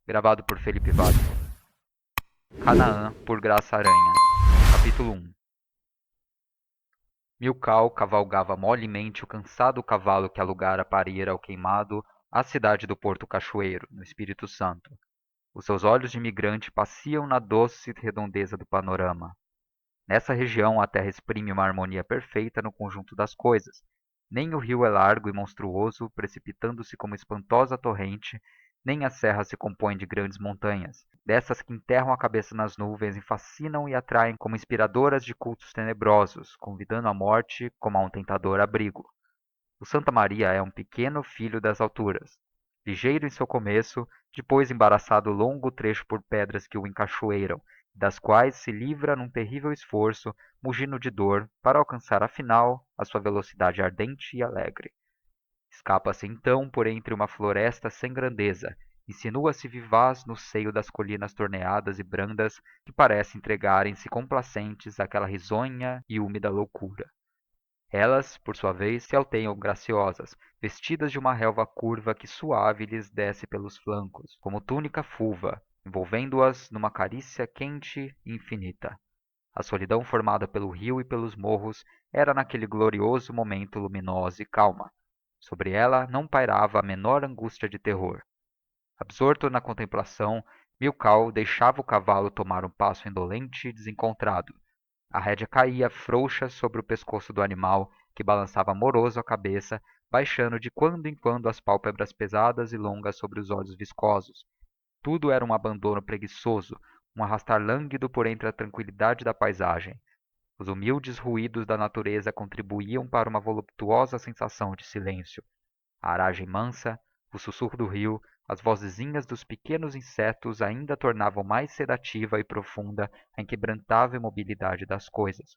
Gravado por Felipe Vale. Canaã, por Graça Aranha. Capítulo 1. Milkau cavalgava molemente o cansado cavalo que alugara para ir ao queimado à cidade do Porto Cachoeiro, no Espírito Santo. Os seus olhos de imigrante passeam na doce redondeza do panorama. Nessa região a terra exprime uma harmonia perfeita no conjunto das coisas. Nem o rio é largo e monstruoso, precipitando-se como espantosa torrente, nem a serra se compõe de grandes montanhas, dessas que enterram a cabeça nas nuvens e fascinam e atraem como inspiradoras de cultos tenebrosos, convidando a morte como a um tentador abrigo. O Santa Maria é um pequeno filho das alturas, ligeiro em seu começo, depois embaraçado longo trecho por pedras que o encachoeiram, das quais se livra num terrível esforço, mugindo de dor, para alcançar afinal a sua velocidade ardente e alegre. Escapa-se então por entre uma floresta sem grandeza, insinua-se vivaz no seio das colinas torneadas e brandas que parecem entregarem-se complacentes àquela risonha e úmida loucura. Elas, por sua vez, se alteiam graciosas, vestidas de uma relva curva que suave lhes desce pelos flancos, como túnica fulva, envolvendo-as numa carícia quente e infinita. A solidão formada pelo rio e pelos morros era naquele glorioso momento luminosa e calma. Sobre ela não pairava a menor angústia de terror. Absorto na contemplação, Milkau deixava o cavalo tomar um passo indolente e desencontrado. A rédea caía frouxa sobre o pescoço do animal, que balançava moroso a cabeça, baixando de quando em quando as pálpebras pesadas e longas sobre os olhos viscosos. Tudo era um abandono preguiçoso, um arrastar lânguido por entre a tranquilidade da paisagem. Os humildes ruídos da natureza contribuíam para uma voluptuosa sensação de silêncio. A aragem mansa, o sussurro do rio, as vozezinhas dos pequenos insetos ainda tornavam mais sedativa e profunda a inquebrantável imobilidade das coisas.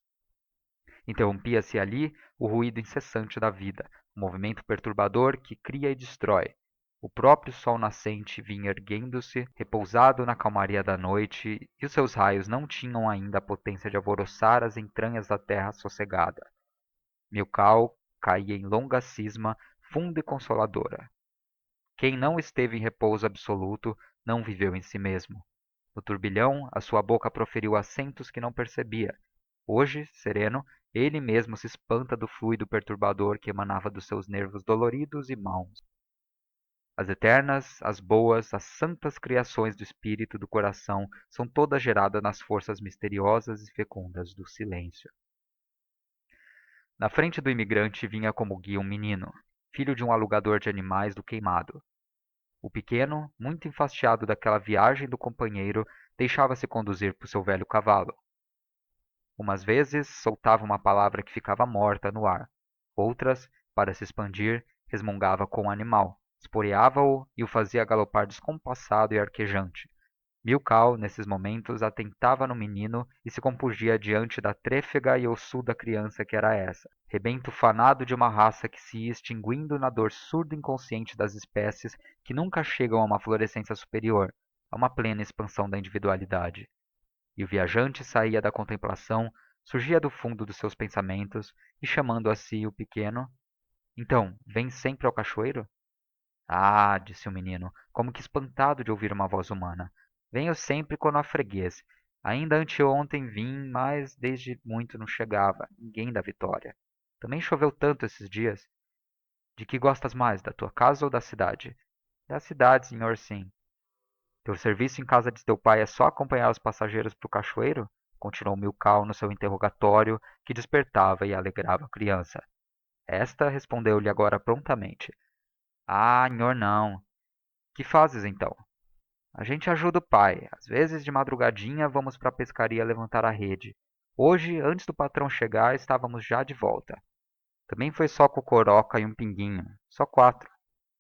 Interrompia-se ali o ruído incessante da vida, o movimento perturbador que cria e destrói. O próprio sol nascente vinha erguendo-se, repousado na calmaria da noite, e os seus raios não tinham ainda a potência de alvoroçar as entranhas da terra sossegada. Milkau caía em longa cisma, funda e consoladora. Quem não esteve em repouso absoluto não viveu em si mesmo. No turbilhão, a sua boca proferiu acentos que não percebia. Hoje, sereno, ele mesmo se espanta do fluido perturbador que emanava dos seus nervos doloridos e maus. As eternas, as boas, as santas criações do espírito e do coração são todas geradas nas forças misteriosas e fecundas do silêncio. Na frente do imigrante vinha como guia um menino, filho de um alugador de animais do queimado. O pequeno, muito enfastiado daquela viagem do companheiro, deixava-se conduzir por seu velho cavalo. Umas vezes soltava uma palavra que ficava morta no ar. Outras, para se expandir, resmungava com o animal, esporeava-o e o fazia galopar descompassado e arquejante. Milkau, nesses momentos, atentava no menino e se compungia diante da trêfega e ossuda criança que era essa, rebento fanado de uma raça que se ia extinguindo na dor surda e inconsciente das espécies que nunca chegam a uma florescência superior, a uma plena expansão da individualidade. E o viajante saía da contemplação, surgia do fundo dos seus pensamentos e, chamando a si o pequeno: então, vem sempre ao cachoeiro? Ah, disse o menino, como que espantado de ouvir uma voz humana. Venho sempre quando há freguês. Ainda anteontem vim, mas desde muito não chegava. Ninguém da Vitória. Também choveu tanto esses dias. De que gostas mais, da tua casa ou da cidade? Da cidade, senhor, sim. Teu serviço em casa de teu pai é só acompanhar os passageiros para o cachoeiro? Continuou Milkau no seu interrogatório, que despertava e alegrava a criança. Esta respondeu-lhe agora prontamente. Ah, nhor não. Que fazes então? A gente ajuda o pai. Às vezes, de madrugadinha, vamos para a pescaria levantar a rede. Hoje, antes do patrão chegar, estávamos já de volta. Também foi só cocoroca e um pinguinho. Só 4.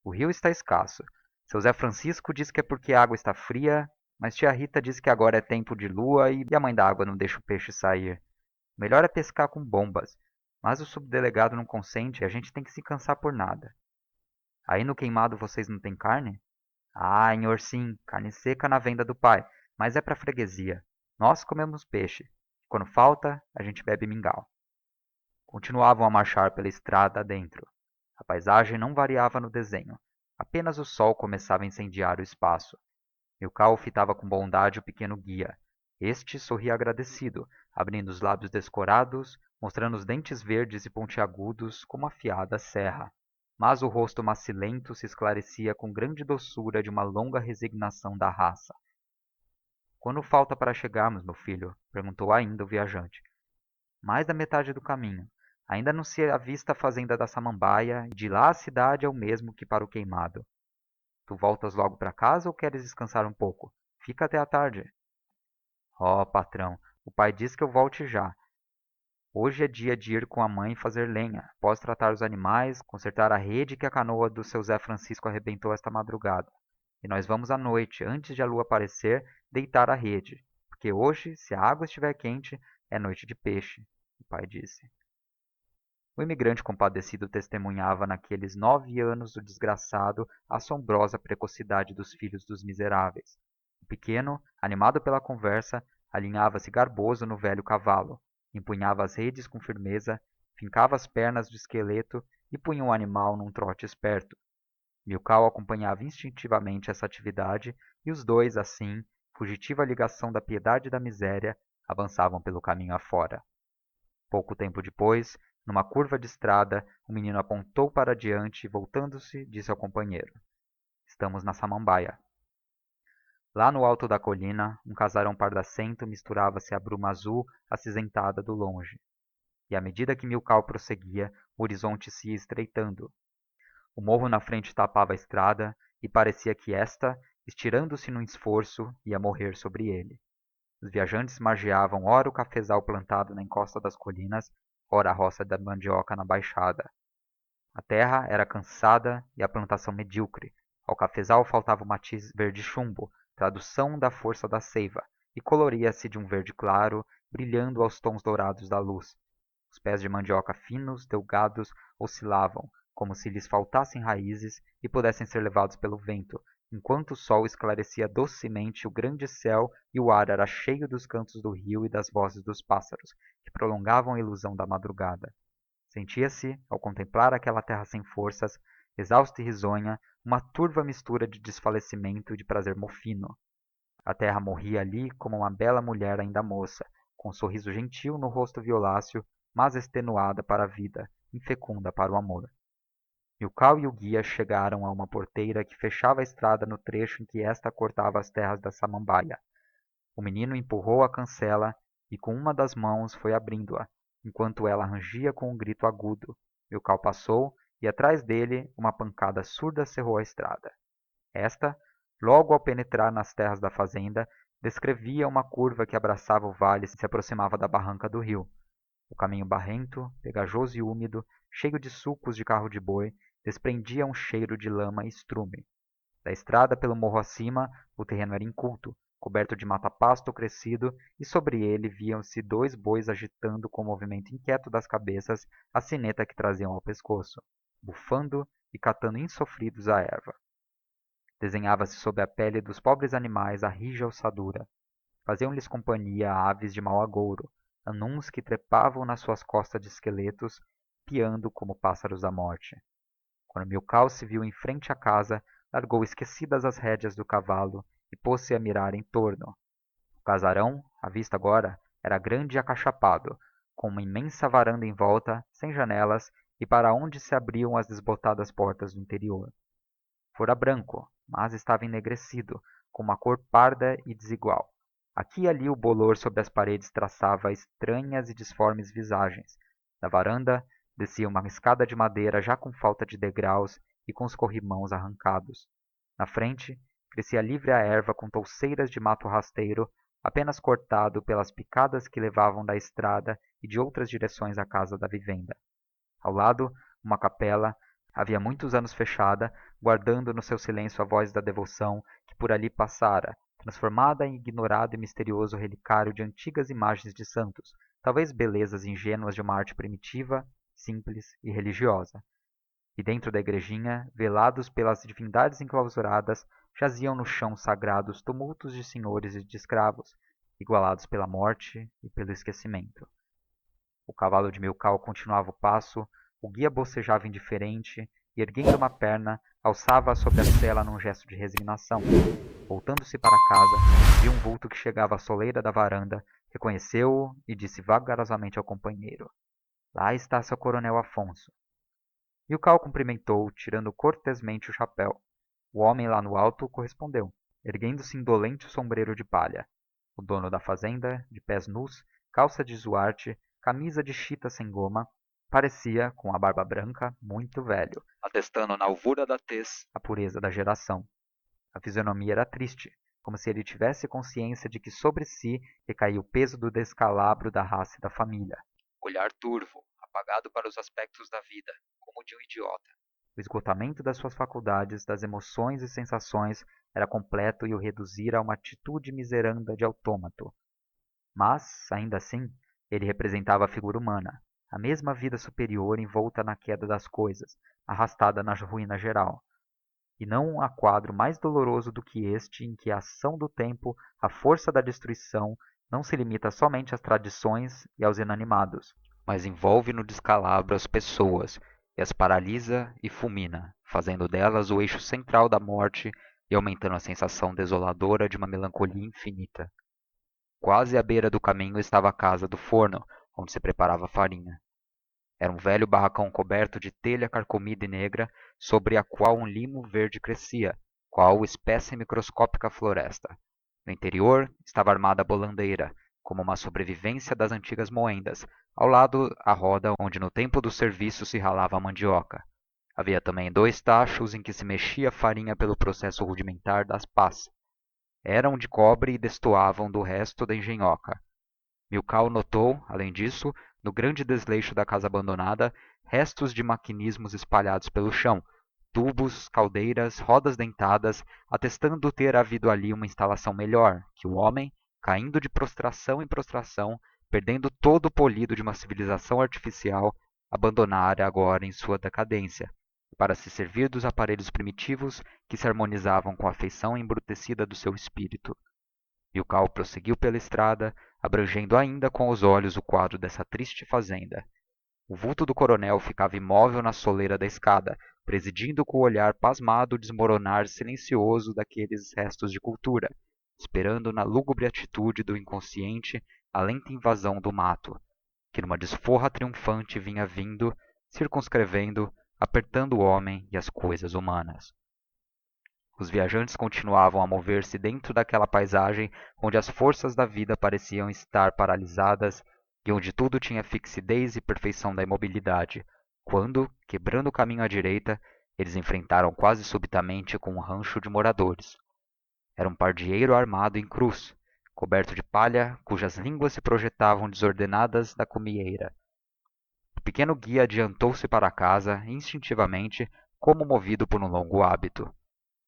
O rio está escasso. Seu Zé Francisco diz que é porque a água está fria, mas tia Rita diz que agora é tempo de lua e a mãe da água não deixa o peixe sair. O melhor é pescar com bombas. Mas o subdelegado não consente e a gente tem que se cansar por nada. Aí no queimado vocês não têm carne? Ah, nhor sim, carne seca na venda do pai, mas é para freguesia. Nós comemos peixe. Quando falta, a gente bebe mingau. Continuavam a marchar pela estrada adentro. A paisagem não variava no desenho. Apenas o sol começava a incendiar o espaço. Milkau fitava com bondade o pequeno guia. Este sorria agradecido, abrindo os lábios descorados, mostrando os dentes verdes e pontiagudos como afiada serra. Mas o rosto macilento se esclarecia com grande doçura de uma longa resignação da raça. Quando falta para chegarmos, meu filho? Perguntou ainda o viajante. Mais da metade do caminho. Ainda não se avista a fazenda da Samambaia, e de lá a cidade é o mesmo que para o queimado. Tu voltas logo para casa ou queres descansar um pouco? Fica até a tarde. Oh, patrão, o pai diz que eu volte já. Hoje é dia de ir com a mãe fazer lenha, após tratar os animais, consertar a rede que a canoa do seu Zé Francisco arrebentou esta madrugada. E nós vamos à noite, antes de a lua aparecer, deitar a rede, porque hoje, se a água estiver quente, é noite de peixe, o pai disse. O imigrante compadecido testemunhava naqueles 9 anos do desgraçado a assombrosa precocidade dos filhos dos miseráveis. O pequeno, animado pela conversa, alinhava-se garboso no velho cavalo, empunhava as redes com firmeza, fincava as pernas do esqueleto e punha o animal num trote esperto. Milkau acompanhava instintivamente essa atividade e os dois, assim, fugitiva ligação da piedade e da miséria, avançavam pelo caminho afora. Pouco tempo depois, numa curva de estrada, o menino apontou para diante e, voltando-se, disse ao companheiro: Estamos na Samambaia. Lá no alto da colina, um casarão pardacento misturava-se à bruma azul acinzentada do longe. E à medida que Milkau prosseguia, o horizonte se ia estreitando. O morro na frente tapava a estrada e parecia que esta, estirando-se num esforço, ia morrer sobre ele. Os viajantes margeavam ora o cafezal plantado na encosta das colinas, ora a roça da mandioca na baixada. A terra era cansada e a plantação medíocre. Ao cafezal faltava o matiz verde chumbo, tradução da força da seiva, e coloria-se de um verde claro, brilhando aos tons dourados da luz. Os pés de mandioca finos, delgados, oscilavam, como se lhes faltassem raízes e pudessem ser levados pelo vento, enquanto o sol esclarecia docemente o grande céu e o ar era cheio dos cantos do rio e das vozes dos pássaros, que prolongavam a ilusão da madrugada. Sentia-se, ao contemplar aquela terra sem forças, exausta e risonha, uma turva mistura de desfalecimento e de prazer mofino. A terra morria ali como uma bela mulher ainda moça, com um sorriso gentil no rosto violáceo, mas extenuada para a vida, infecunda para o amor. Milkau e o guia chegaram a uma porteira que fechava a estrada no trecho em que esta cortava as terras da Samambaia. O menino empurrou a cancela e com uma das mãos foi abrindo-a, enquanto ela rangia com um grito agudo. Milkau passou e atrás dele uma pancada surda cerrou a estrada. Esta, logo ao penetrar nas terras da fazenda, descrevia uma curva que abraçava o vale e se aproximava da barranca do rio. O caminho barrento, pegajoso e úmido, cheio de sulcos de carro de boi, desprendia um cheiro de lama e estrume. Da estrada pelo morro acima, o terreno era inculto, coberto de mata-pasto crescido, e sobre ele viam-se 2 bois agitando com o movimento inquieto das cabeças a sineta que traziam ao pescoço, bufando e catando insofridos a erva. Desenhava-se sob a pele dos pobres animaes a rija ossadura. Faziam-lhes companhia aves de mau agouro, anuns que trepavam nas suas costas de esqueletos, piando como pássaros da morte. Quando Milkau se viu em frente à casa, largou esquecidas as rédeas do cavalo e pôs-se a mirar em torno. O casarão, à vista agora, era grande e acachapado, com uma immensa varanda em volta, sem janelas, e para onde se abriam as desbotadas portas do interior. Fora branco, mas estava ennegrecido, com uma cor parda e desigual. Aqui e ali o bolor sobre as paredes traçava estranhas e disformes visagens. Da varanda descia uma escada de madeira já com falta de degraus e com os corrimãos arrancados. Na frente, crescia livre a erva com touceiras de mato rasteiro, apenas cortado pelas picadas que levavam da estrada e de outras direções à casa da vivenda. Ao lado, uma capella, havia muitos anos fechada, guardando no seu silêncio a voz da devoção que por ali passara, transformada em ignorado e misterioso relicário de antigas imagens de santos, talvez belezas ingênuas de uma arte primitiva, simples e religiosa. E dentro da igrejinha, velados pelas divindades enclausuradas, jaziam no chão sagrados tumultos de senhores e de escravos, igualados pela morte e pelo esquecimento. O cavalo de Milkau continuava o passo, o guia bocejava indiferente e, erguendo uma perna, alçava-a sobre a sela n'um gesto de resignação. Voltando-se para casa, viu um vulto que chegava á soleira da varanda, reconheceu-o e disse vagarosamente ao companheiro: lá está seu coronel Affonso. Milkau cumprimentou, tirando cortezmente o chapéu. O homem lá no alto correspondeu, erguendo-se indolente o sombreiro de palha. O dono da fazenda, de pés nus, calça de zuarte, camisa de chita sem goma, parecia, com a barba branca, muito velho, attestando na alvura da tez a pureza da geração. A physionomia era triste, como se elle tivesse consciência de que sobre si recahia o peso do descalabro da raça e da familia. Olhar turvo, apagado para os aspectos da vida, como de um idiota. O esgotamento das suas faculdades, das emoções e sensações, era completo e o reduzira a uma attitude miseranda de autómato. Mas, ainda assim, elle representava a figura humana, a mesma vida superior envolta na queda das coisas, arrastada na ruina geral. E não ha quadro mais doloroso do que este em que a acção do tempo, a força da destruição, não se limita somente ás tradições e aos inanimados, mas envolve no descalabro as pessoas e as paralysa e fulmina, fazendo d'ellas o eixo central da morte e aumentando a sensação desoladora de uma melancolia infinita. Quasi á beira do caminho estava a casa do forno, onde se preparava a farinha. Era um velho barracão coberto de telha carcomida e negra, sobre a qual um limo verde crescia, qual espessa e microscópica floresta. No interior estava armada a bolandeira, como uma sobrevivência das antigas moendas, ao lado a roda onde no tempo do serviço se ralava a mandioca. Havia também 2 tachos em que se mexia a farinha pelo processo rudimentar das pás. Eram de cobre e destoavam do resto da engenhoca. Milkau notou, além disso, no grande desleixo da casa abandonada, restos de maquinismos espalhados pelo chão, tubos, caldeiras, rodas dentadas, attestando ter havido ali uma installação melhor, que o homem, cahindo de prostração em prostração, perdendo todo o polido de uma civilisação artificial, abandonara agora em sua decadência, para se servir dos apparelhos primitivos que se harmonisavam com a feição embrutecida do seu espírito. Milkau proseguiu pela estrada, abrangendo ainda com os olhos o quadro dessa triste fazenda. O vulto do coronel ficava immovel na soleira da escada, presidindo com o olhar pasmado o desmoronar silencioso d'aquelles restos de cultura, esperando na lúgubre attitude do inconsciente a lenta invasão do matto, que n'uma desforra triumphante vinha vindo, circumscrevendo, apertando o homem e as coisas humanas. Os viajantes continuavam a mover-se dentro d'aquella paizagem onde as forças da vida pareciam estar paralysadas e onde tudo tinha fixidez e perfeição da immobilidade, quando, quebrando o caminho á direita, elles enfrentaram quasi subitamente com um rancho de moradores. Era um pardieiro armado em cruz, coberto de palha, cujas línguas se projetavam desordenadas da cumieira. O pequeno guia adiantou-se para a casa instinctivamente, como movido por um longo hábito.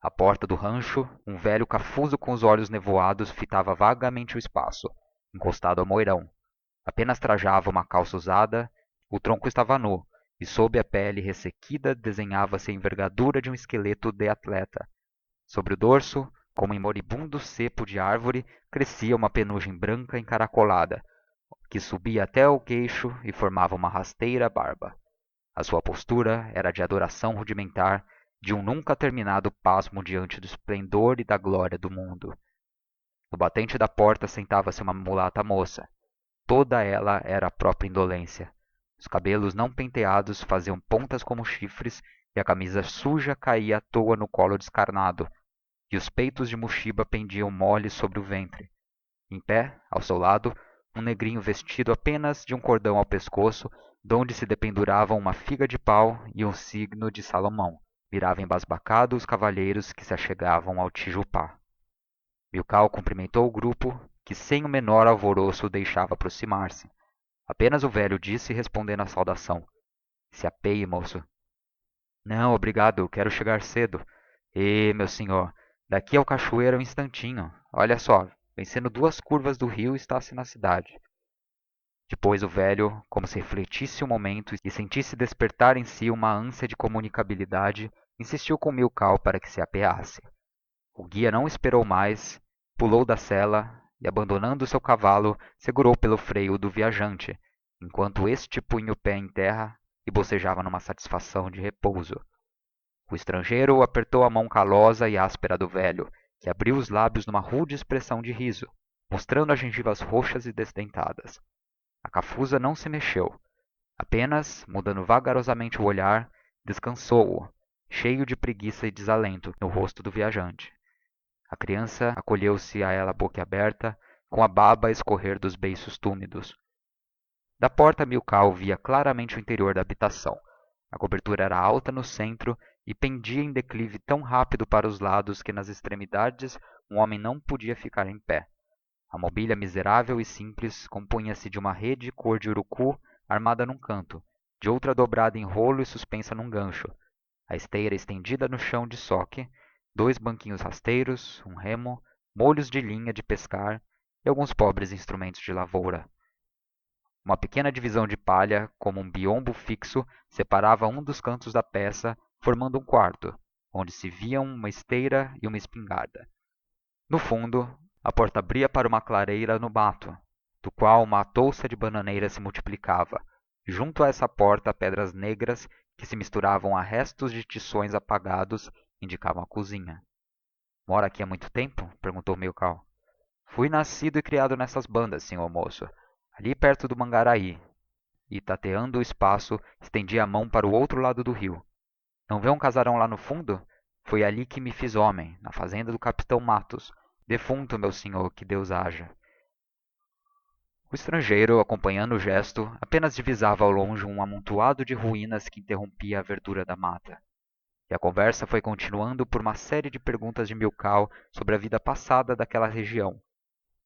À porta do rancho, um velho cafuzo com os olhos nevoados fitava vagamente o espaço, encostado ao moirão. Apenas trajava uma calça usada, o tronco estava nú, e sob a pelle ressequida desenhava-se a envergadura de um esqueleto de athleta. Sobre o dorso, como em moribundo cepo de arvore, crescia uma pennugem branca encaracolada, que subia até ao queixo e formava uma rasteira barba. A sua postura era de adoração rudimentar, de um nunca terminado pasmo diante do esplendor e da gloria do mundo. No batente da porta sentava-se uma mulata moça. Toda ela era a própria indolência. Os cabellos não penteados faziam pontas como chifres e a camisa suja cahia à toa no collo descarnado, e os peitos de mochiba pendiam molles sobre o ventre. Em pé, ao seu lado, um negrinho vestido apenas de um cordão ao pescoço, donde se dependuravam uma figa de pau e um signo de Salomão. Mirava embasbacado os cavalheiros que se achegavam ao tijupá. Milkau cumprimentou o grupo, que sem o menor alvoroço o deixava approximar-se. Apenas o velho disse respondendo á saudação: se apeie, moço. Não, obrigado, quero chegar cedo. Meu senhor, daqui ao cachoeiro é um instantinho. Olha só, vencendo 2 curvas do rio está-se na cidade. Depois o velho, como se reflectisse um momento e sentisse despertar em si uma ânsia de communicabilidade, insistiu com Milkau para que se apeasse. O guia não esperou mais, pulou da sella e, abandonando seu cavallo, segurou pelo freio do viajante, enquanto este punha o pé em terra e bocejava n'uma satisfação de repouso. O estrangeiro apertou a mão calosa e áspera do velho, que abriu os lábios n'uma rude expressão de riso, mostrando as gengivas roxas e desdentadas. A cafuza não se mexeu, apenas, mudando vagarosamente o olhar, descansou-o, cheio de preguiça e desalento, no rosto do viajante. A criança acolheu-se a ela boquiaberta, com a baba a escorrer dos beiços túmidos. Da porta milkau via claramente o interior da habitação. A cobertura era alta no centro e pendia em declive tão rápido para os lados que nas extremidades um homem não podia ficar em pé. A mobilia miserável e simples compunha-se de uma rede cor de urucú armada n'um canto, de outra dobrada em rolo e suspensa n'um gancho, a esteira estendida no chão de soque, 2 banquinhos rasteiros, um remo, molhos de linha de pescar e alguns pobres instrumentos de lavoura. Uma pequena divisão de palha, como um biombo fixo, separava um dos cantos da peça, formando um quarto, onde se viam uma esteira e uma espingarda. No fundo, a porta abria para uma clareira no mato, do qual uma touça de bananeiras se multiplicava, e junto a essa porta pedras negras, que se misturavam a restos de tições apagados, indicavam a cozinha. Mora aqui ha muito tempo? Perguntou milkau. Fui nascido e criado nessas bandas, senhor moço, ali perto do mangarahy. E tateando o espaço, estendia a mão para o outro lado do rio. Não vê um casarão lá no fundo? Foi ali que me fiz homem, na fazenda do capitão Matos, defunto, meu senhor, que Deus haja. O estrangeiro, acompanhando o gesto, apenas divisava ao longe um amontoado de ruínas que interrompia a verdura da mata. E a conversa foi continuando por uma série de perguntas de milkau sobre a vida passada daquela região,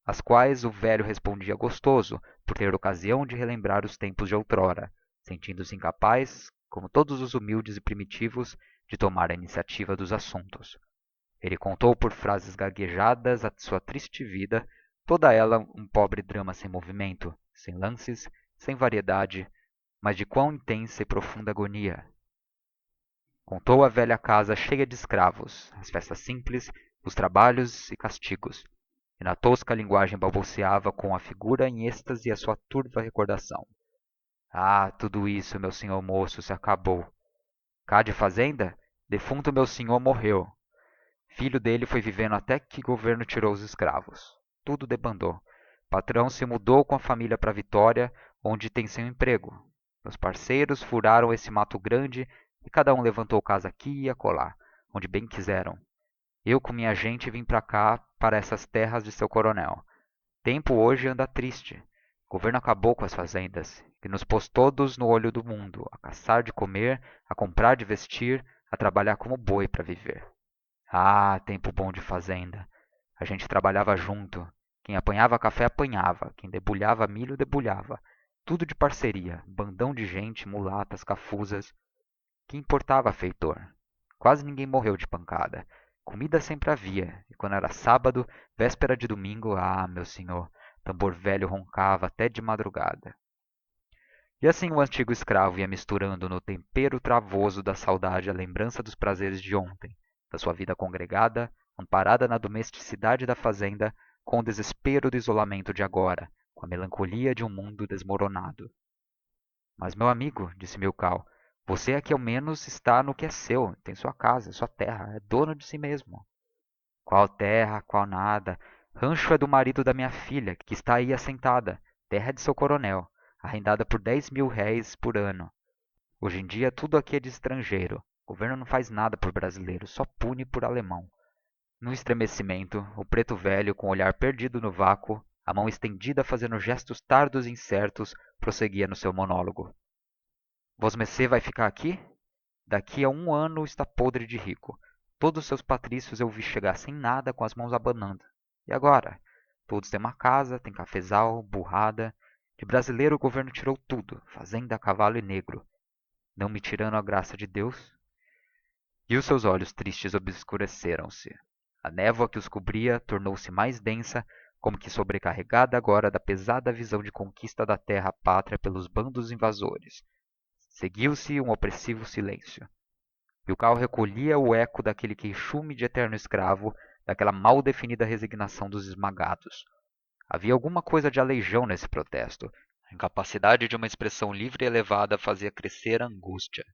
às quaes o velho respondia gostoso por ter occasião de relembrar os tempos de outr'ora, sentindo-se incapaz, como todos os humildes e primitivos, de tomar a iniciativa dos assumptos. Ele contou por phrases gaguejadas a sua triste vida, toda ella um pobre drama sem movimento, sem lances, sem variedade, mas de quão intensa e profunda agonia. Contou a velha casa cheia de escravos, as festas simples, os trabalhos e castigos, e na tosca linguagem balbuciava com a figura em êxtase a sua turva recordação. Ah, tudo isso, meu senhor moço, se acabou. Cá de fazenda, defunto meu senhor morreu. Filho dele foi vivendo até que governo tirou os escravos. Tudo debandou. Patrão se mudou com a família para Victoria, onde tem seu emprego. Meus parceiros furaram esse matto grande e cada um levantou casa aqui e acolá, onde bem quizeram. Eu com minha gente vim para cá, para essas terras de seu coronel. Tempo hoje anda triste. O governo acabou com as fazendas, e nos pôz todos no olho do mundo, a caçar de comer, a comprar de vestir, a trabalhar como boi para viver. Ah, tempo bom de fazenda! A gente trabalhava junto. Quem apanhava café apanhava, quem debulhava milho debulhava. Tudo de parceria, bandão de gente, mulatas, cafuzas. Que importava feitor? Quase ninguém morreu de pancada. Comida sempre havia, e quando era sábado, véspera de domingo, ah, meu senhor, tambor velho roncava até de madrugada. E assim o antigo escravo ia misturando no tempero travoso da saudade a lembrança dos prazeres de hontem, da sua vida congregada, amparada na domesticidade da fazenda, com o desespero do isolamento de agora, com a melancolia de um mundo desmoronado. Mas, meu amigo, disse milkau, você aqui ao menos está no que é seu, tem sua casa, sua terra, é dono de si mesmo. Qual terra, qual nada. Rancho é do marido da minha filha, que está aí assentada. Terra é de seu coronel, arrendada por 10.000 réis por ano. Hoje em dia tudo aqui é de estrangeiro. O governo não faz nada por brasileiro, só pune por allemão. N'um estremecimento, o preto velho, com o olhar perdido no vácuo, a mão estendida fazendo gestos tardos e incertos, prosseguia no seu monólogo. Vosmecê vai ficar aqui? Daqui a 1 ano está podre de rico. Todos os seus patrícios eu vi chegar sem nada, com as mãos abanando. E agora? Todos têm uma casa, têm cafezal, burrada. De brasileiro o governo tirou tudo, fazenda, cavalo e negro. Não me tirando a graça de Deus? E os seus olhos tristes obscureceram-se. A névoa que os cobria tornou-se mais densa, como que sobrecarregada agora da pesada visão de conquista da terra pátria pelos bandos invasores. Seguiu-se um oppressivo silêncio. Milkau recolhia o echo daquelle queixume de eterno escravo, daquella mal definida resignação dos esmagados. Havia alguma coisa de aleijão nesse protesto. A incapacidade de uma expressão livre e elevada fazia crescer a angústia.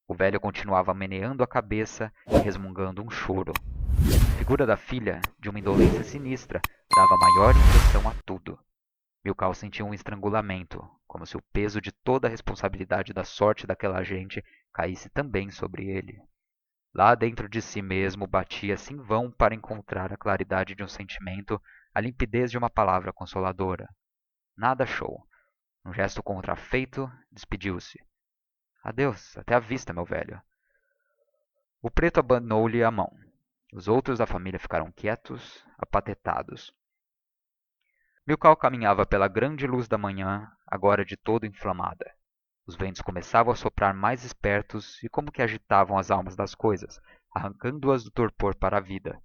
O velho continuava meneando a cabeça e resmungando um choro. A figura da filha, de uma indolência sinistra, dava maior impressão a tudo. Milkau sentiu um estrangulamento, como se o peso de toda a responsabilidade da sorte daquela gente caísse também sobre ele. Lá dentro de si mesmo batia-se em vão para encontrar a claridade de um sentimento, a limpidez de uma palavra consoladora. Nada achou. Num gesto contrafeito, despediu-se. Adeus, até a vista, meu velho. O preto abanou-lhe a mão. Os outros da família ficaram quietos, apatetados. Milkau caminhava pela grande luz da manhã, agora de todo inflamada. Os ventos começavam a soprar mais espertos e como que agitavam as almas das coisas, arrancando-as do torpor para a vida.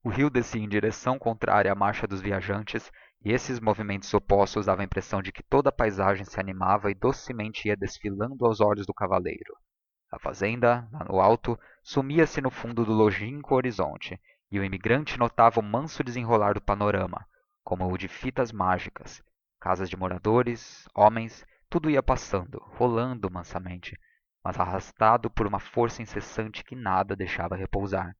O rio descia em direção contrária à marcha dos viajantes, e esses movimentos opostos davam a impressão de que toda a paisagem se animava e docemente ia desfilando aos olhos do cavaleiro. A fazenda, lá no alto, sumia-se no fundo do longínquo horizonte, e o imigrante notava o manso desenrolar do panorama, como o de fitas mágicas. Casas de moradores, homens, tudo ia passando, rolando mansamente, mas arrastado por uma força incessante que nada deixava repousar.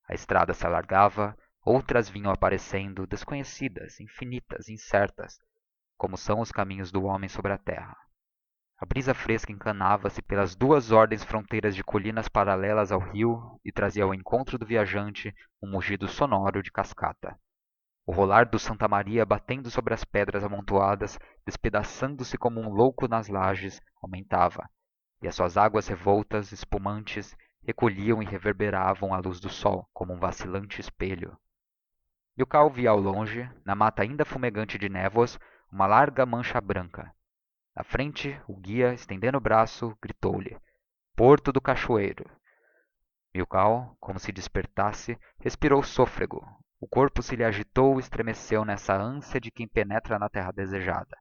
A estrada se alargava, outras vinham aparecendo, desconhecidas, infinitas, incertas, como são os caminhos do homem sobre a terra. A brisa fresca encanava-se pelas duas ordens fronteiras de colinas paralelas ao rio e trazia ao encontro do viajante um mugido sonoro de cascata. O rolar do Santa Maria batendo sobre as pedras amontoadas, despedaçando-se como um louco nas lajes, aumentava, e as suas águas revoltas, espumantes, recolhiam e reverberavam à luz do sol, como um vacilante espelho. Milkau via ao longe, na mata ainda fumegante de névoas, uma larga mancha branca. Na frente, o guia, estendendo o braço, gritou-lhe: Porto do Cachoeiro. Milkau, como se despertasse, respirou sôfrego. O corpo se lhe agitou e estremeceu nessa ânsia de quem penetra na terra desejada.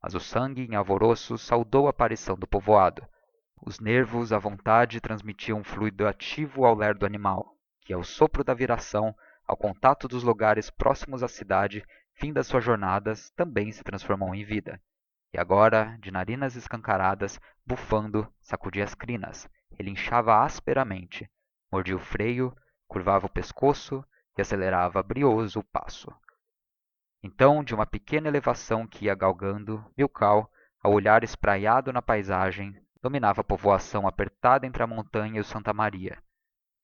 Mas o sangue, em alvoroço, saudou a aparição do povoado. Os nervos, à vontade, transmitiam um fluido ativo ao lerdo animal, que, ao sopro da viração, ao contato dos lugares próximos à cidade, fim das suas jornadas, também se transformou em vida. E agora, de narinas escancaradas, bufando, sacudia as crinas, relinchava asperamente, mordia o freio, curvava o pescoço e acelerava brioso o passo. Então, de uma pequena elevação que ia galgando, Milkau, ao olhar espraiado na paisagem, dominava a povoação apertada entre a montanha e o Santa Maria,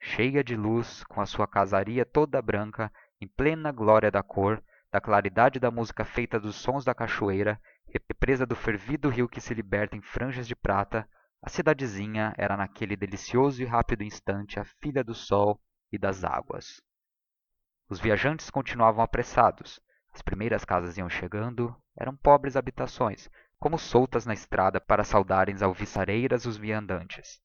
cheia de luz, com a sua casaria toda branca, em plena glória da cor, da claridade da música feita dos sons da cachoeira, represa do fervido rio que se liberta em franjas de prata, a cidadezinha era naquele delicioso e rápido instante a filha do sol e das águas. Os viajantes continuavam apressados. As primeiras casas iam chegando, eram pobres habitações, como soltas na estrada para saudarem alviçareiras os viandantes.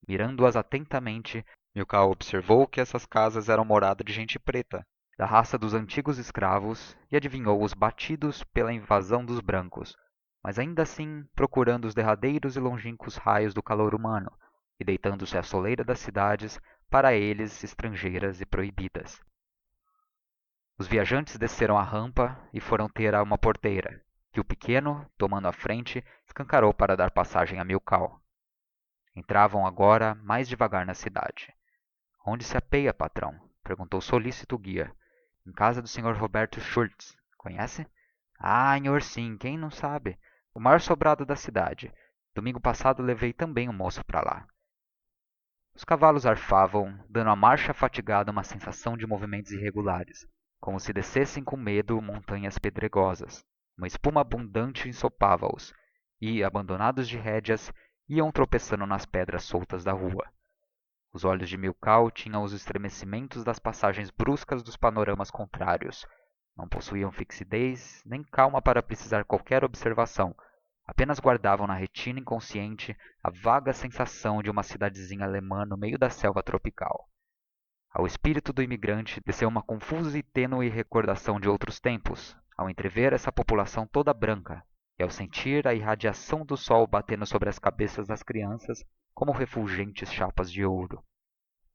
Mirando-as atentamente, Milkau observou que essas casas eram morada de gente preta, da raça dos antigos escravos, e adivinhou-os batidos pela invasão dos brancos, mas ainda assim procurando os derradeiros e longínquos raios do calor humano, e deitando-se à soleira das cidades, para eles estrangeiras e proibidas. Os viajantes desceram a rampa e foram ter a uma porteira, que o pequeno, tomando a frente, escancarou para dar passagem a Milkau. Entravam agora mais devagar na cidade. Onde se apeia, patrão? Perguntou solícito o guia. Em casa do Sr. Roberto Schultz. Conhece? Ah, nhor sim, quem não sabe? O maior sobrado da cidade. Domingo passado levei também um moço para lá. Os cavalos arfavam, dando à marcha fatigada uma sensação de movimentos irregulares, como se descessem com medo montanhas pedregosas. Uma espuma abundante ensopava-os, e, abandonados de rédeas, iam tropeçando nas pedras soltas da rua. Os olhos de Milkau tinham os estremecimentos das passagens bruscas dos panoramas contrários. Não possuíam fixidez, nem calma para precisar qualquer observação. Apenas guardavam na retina inconsciente a vaga sensação de uma cidadezinha alemã no meio da selva tropical. Ao espírito do imigrante desceu uma confusa e tênue recordação de outros tempos, ao entrever essa população toda branca, e ao sentir a irradiação do sol batendo sobre as cabeças das crianças como refulgentes chapas de ouro.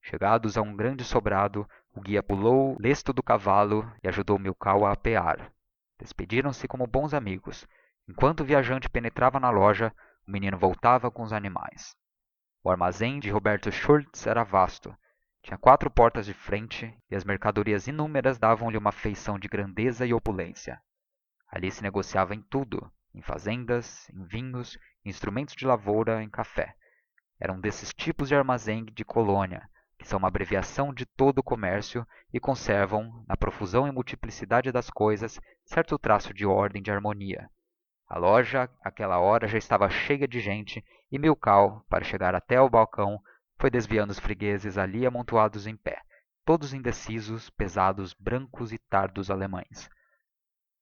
Chegados a um grande sobrado, o guia pulou lesto do cavalo e ajudou Milkau a apear. Despediram-se como bons amigos. Enquanto o viajante penetrava na loja, o menino voltava com os animaes. O armazém de Roberto Schultz era vasto. Tinha 4 portas de frente e as mercadorias inúmeras davam-lhe uma feição de grandeza e opulência. Ali se negociava em tudo, em fazendas, em vinhos, em instrumentos de lavoura, em café. Era um desses tipos de armazém de colónia, que são uma abreviação de todo o comércio e conservam, na profusão e multiplicidade das coisas, certo traço de ordem e de harmonia. A loja, àquela hora, já estava cheia de gente e Milkau, para chegar até ao balcão, foi desviando os fregueses ali amontoados em pé, todos indecisos, pesados, brancos e tardos alemães.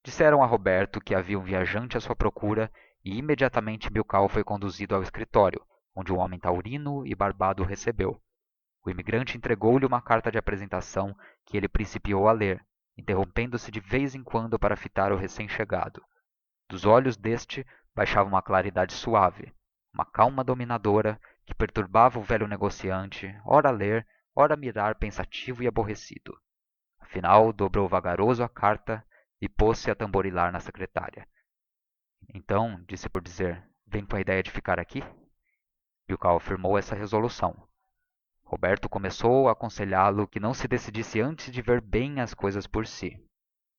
Disseram a Roberto que havia um viajante à sua procura e imediatamente Milkau foi conduzido ao escritório, onde um homem taurino e barbado o recebeu. O imigrante entregou-lhe uma carta de apresentação que ele principiou a ler, interrompendo-se de vez em quando para fitar o recém-chegado. Dos olhos deste baixava uma claridade suave, uma calma dominadora que perturbava o velho negociante, ora a ler, ora a mirar pensativo e aborrecido. Afinal, dobrou vagaroso a carta e pôs-se a tamborilar na secretária. Então, disse por dizer, vem com a idéia de ficar aqui? Milkau afirmou essa resolução. Roberto começou a aconselhá-lo que não se decidisse antes de ver bem as coisas por si.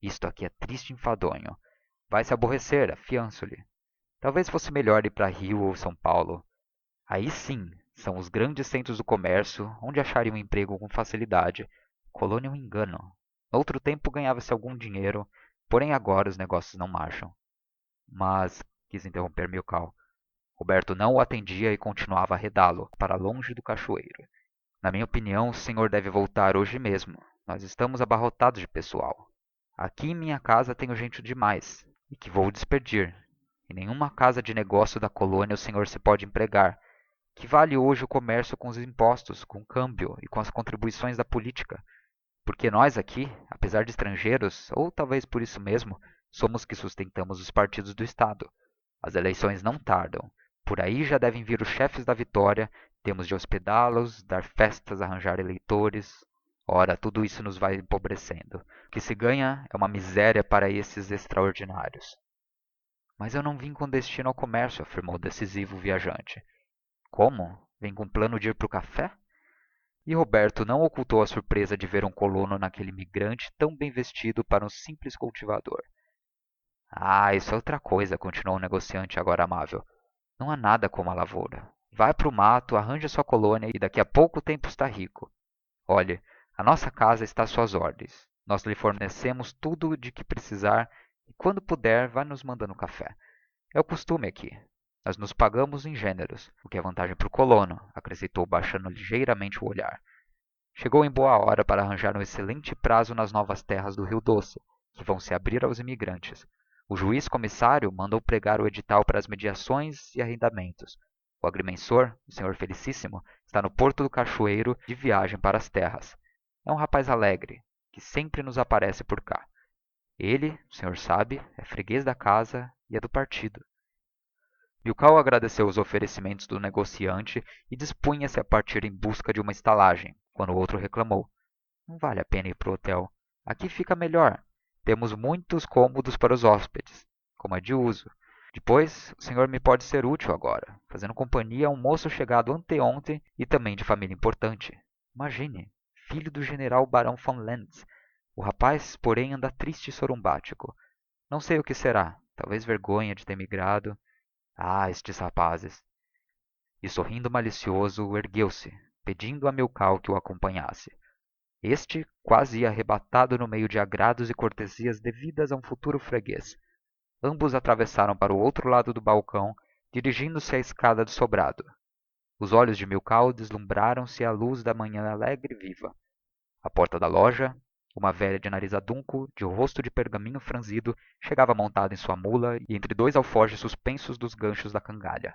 Isto aqui é triste e enfadonho. Vai se aborrecer, afianço-lhe. Talvez fosse melhor ir para Rio ou São Paulo. Aí sim, são os grandes centros do comércio, onde acharia um emprego com facilidade. Colônia é um engano. Noutro tempo ganhava-se algum dinheiro, porém agora os negócios não marcham. Mas, quis interromper Milkau. Roberto não o atendia e continuava a arredá-lo, para longe do cachoeiro. Na minha opinião, o senhor deve voltar hoje mesmo. Nós estamos abarrotados de pessoal. Aqui em minha casa tenho gente demais, e que vou despedir. Em nenhuma casa de negócio da colônia o senhor se pode empregar. Que vale hoje o comércio com os impostos, com o câmbio e com as contribuições da política? Porque nós aqui, apesar de estrangeiros, ou talvez por isso mesmo, somos que sustentamos os partidos do Estado. As eleições não tardam. Por aí já devem vir os chefes da vitória, temos de hospedá-los, dar festas, arranjar eleitores. Ora, tudo isso nos vai empobrecendo. O que se ganha é uma miséria para esses extraordinários. Mas eu não vim com destino ao comércio, afirmou o decisivo viajante. Como? Vem com plano de ir para o café? E Roberto não ocultou a surpresa de ver um colono naquele imigrante tão bem vestido para um simples cultivador. Ah, isso é outra coisa, continuou o negociante agora amável. Não há nada como a lavoura. Vai para o mato, arranje sua colônia e daqui a pouco tempo está rico. Olhe, a nossa casa está às suas ordens. Nós lhe fornecemos tudo de que precisar e quando puder vá nos mandando café. É o costume aqui. Nós nos pagamos em gêneros, o que é vantagem para o colono, acrescentou baixando ligeiramente o olhar. Chegou em boa hora para arranjar um excelente prazo nas novas terras do Rio Doce, que vão se abrir aos imigrantes. O juiz comissário mandou pregar o edital para as mediações e arrendamentos. O agrimensor, o Sr. Felicíssimo, está no Porto do Cachoeiro de viagem para as terras. É um rapaz alegre, que sempre nos aparece por cá. Ele, o senhor sabe, é freguês da casa e é do partido. Milkau agradeceu os oferecimentos do negociante e dispunha-se a partir em busca de uma estalagem, quando o outro reclamou. Não vale a pena ir para o hotel. Aqui fica melhor. Temos muitos cômodos para os hóspedes, como é de uso. Depois, o senhor me pode ser útil agora, fazendo companhia a um moço chegado anteontem e também de família importante. Imagine, filho do general barão von Lentz. O rapaz, porém, anda triste e sorumbático. Não sei o que será. Talvez vergonha de ter migrado. Ah, estes rapazes! E sorrindo malicioso, ergueu-se, pedindo a Milkau que o acompanhasse. Este quase ia arrebatado no meio de agrados e cortesias devidas a um futuro freguês. Ambos atravessaram para o outro lado do balcão, dirigindo-se à escada do sobrado. Os olhos de Milkau deslumbraram-se à luz da manhã alegre e viva. À porta da loja, uma velha de nariz adunco, de rosto de pergaminho franzido, chegava montada em sua mula e entre 2 alforjes suspensos dos ganchos da cangalha.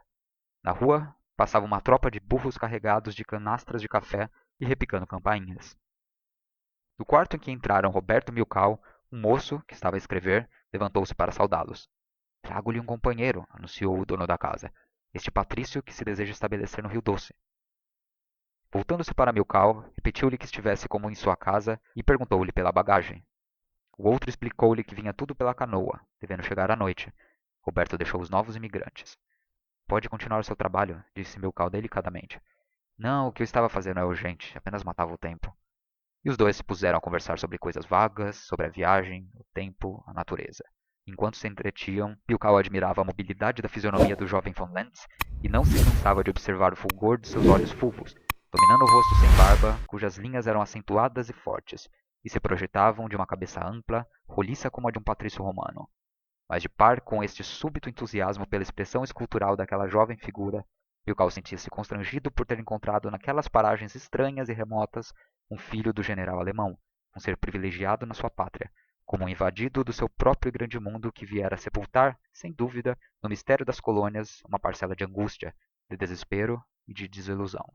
Na rua, passava uma tropa de burros carregados de canastras de café e repicando campainhas. No quarto em que entraram Roberto e Milkau, um moço, que estava a escrever, levantou-se para saudá-los. Trago-lhe um companheiro, anunciou o dono da casa. Este Patrício que se deseja estabelecer no Rio Doce. Voltando-se para Milkau, repetiu-lhe que estivesse como em sua casa e perguntou-lhe pela bagagem. O outro explicou-lhe que vinha tudo pela canoa, devendo chegar à noite. Roberto deixou os novos imigrantes. Pode continuar o seu trabalho, disse Milkau delicadamente. Não, o que eu estava fazendo é urgente, apenas matava o tempo. E os dois se puseram a conversar sobre coisas vagas, sobre a viagem, o tempo, a natureza. Enquanto se entretinham, Milkau admirava a mobilidade da fisionomia do jovem von Lentz e não se cansava de observar o fulgor de seus olhos fulvos, dominando o rosto sem barba, cujas linhas eram acentuadas e fortes, e se projetavam de uma cabeça ampla, roliça como a de um patrício romano. Mas de par com este súbito entusiasmo pela expressão escultural daquela jovem figura, Milkau sentia-se constrangido por ter encontrado naquelas paragens estranhas e remotas um filho do general allemão, um ser privilegiado na sua pátria, como um invadido do seu próprio grande mundo que viera sepultar, sem dúvida, no mistério das colônias, uma parcela de angústia, de desespero e de desilusão.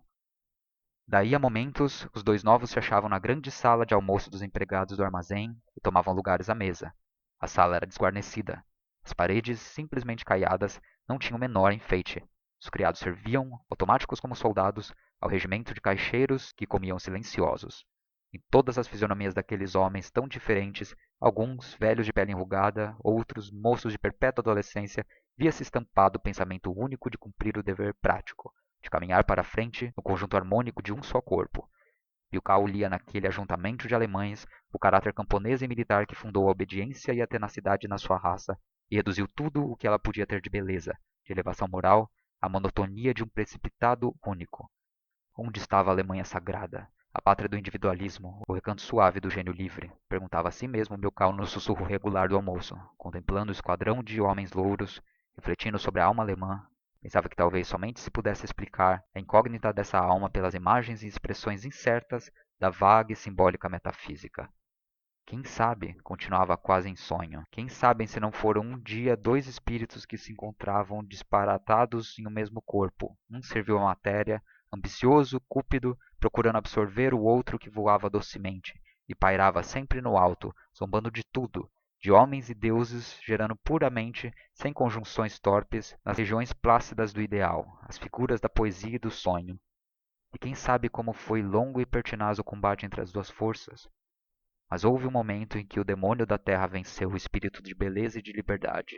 Daí a momentos, os dois novos se achavam na grande sala de almoço dos empregados do armazém e tomavam lugares à mesa. A sala era desguarnecida. As paredes, simplesmente caiadas, não tinham o menor enfeite. Os criados serviam, automáticos como soldados, ao regimento de caixeiros que comiam silenciosos. Em todas as fisionomias daqueles homens tão diferentes, alguns velhos de pele enrugada, outros moços de perpétua adolescência, via-se estampado o pensamento único de cumprir o dever prático, de caminhar para a frente no conjunto harmônico de um só corpo. Milkau lia naquele ajuntamento de allemães o caráter camponês e militar que fundou a obediência e a tenacidade na sua raça e reduziu tudo o que ela podia ter de beleza, de elevação moral, à monotonia de um precipitado único. Onde estava a Alemanha sagrada, a pátria do individualismo, o recanto suave do gênio livre? Perguntava a si mesmo Milkau no sussurro regular do almoço, contemplando o esquadrão de homens louros, refletindo sobre a alma alemã. Pensava que talvez somente se pudesse explicar a incógnita dessa alma pelas imagens e expressões incertas da vaga e simbólica metafísica. Quem sabe, continuava quase em sonho, quem sabe se não foram um dia dois espíritos que se encontravam disparatados em um mesmo corpo. Um serviu à matéria, ambicioso, cúpido, procurando absorver o outro que voava docemente, e pairava sempre no alto, zombando de tudo, de homens e deuses, gerando puramente, sem conjunções torpes, nas regiões plácidas do ideal, as figuras da poesia e do sonho. E quem sabe como foi longo e pertinaz o combate entre as duas forças? Mas houve um momento em que o demónio da terra venceu o espírito de beleza e de liberdade.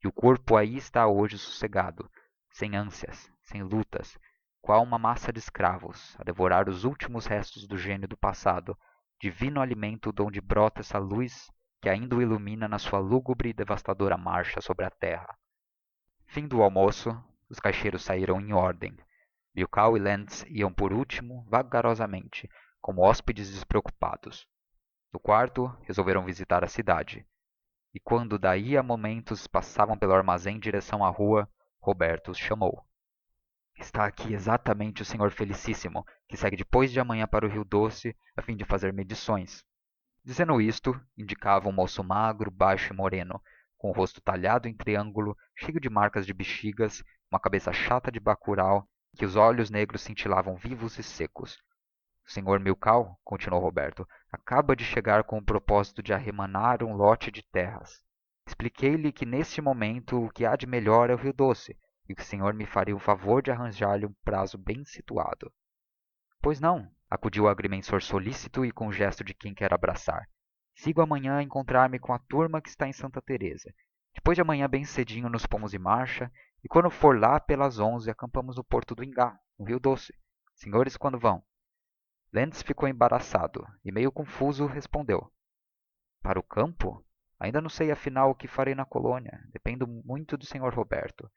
E o corpo aí está hoje sossegado, sem ânsias, sem lutas, qual uma massa de escravos, a devorar os últimos restos do gênio do passado, divino alimento donde brota essa luz que ainda o illumina na sua lúgubre e devastadora marcha sobre a terra. Fim do almoço, os caixeiros saíram em ordem. Milkau e Lentz iam por último, vagarosamente, como hóspedes despreocupados. No quarto, resolveram visitar a cidade. E quando daí a momentos passavam pelo armazém em direção à rua, Roberto os chamou. Está aqui exatamente o Sr. Felicíssimo, que segue depois de amanhã para o Rio Doce, a fim de fazer medições. Dizendo isto, indicava um moço magro, baixo e moreno, com o rosto talhado em triângulo, cheio de marcas de bexigas, uma cabeça chata de bacural, que os olhos negros cintilavam vivos e secos. O Sr. Milkau, continuou Roberto, acaba de chegar com o propósito de arremanar um lote de terras. Expliquei-lhe que neste momento o que ha de melhor é o Rio Doce, e que o senhor me faria o favor de arranjar-lhe um prazo bem situado. Pois não, acudiu o agrimensor solicito e com o gesto de quem quer abraçar. Sigo amanhã a encontrar-me com a turma que está em Santa Teresa. Depois de amanhã bem cedinho nos pomos em marcha, e quando for lá pelas 11 acampamos no porto do Ingá, no Rio Doce. Senhores, quando vão? Lentz ficou embaraçado e meio confuso respondeu: para o campo? Ainda não sei afinal o que farei na colônia. Dependo muito do Sr. Roberto.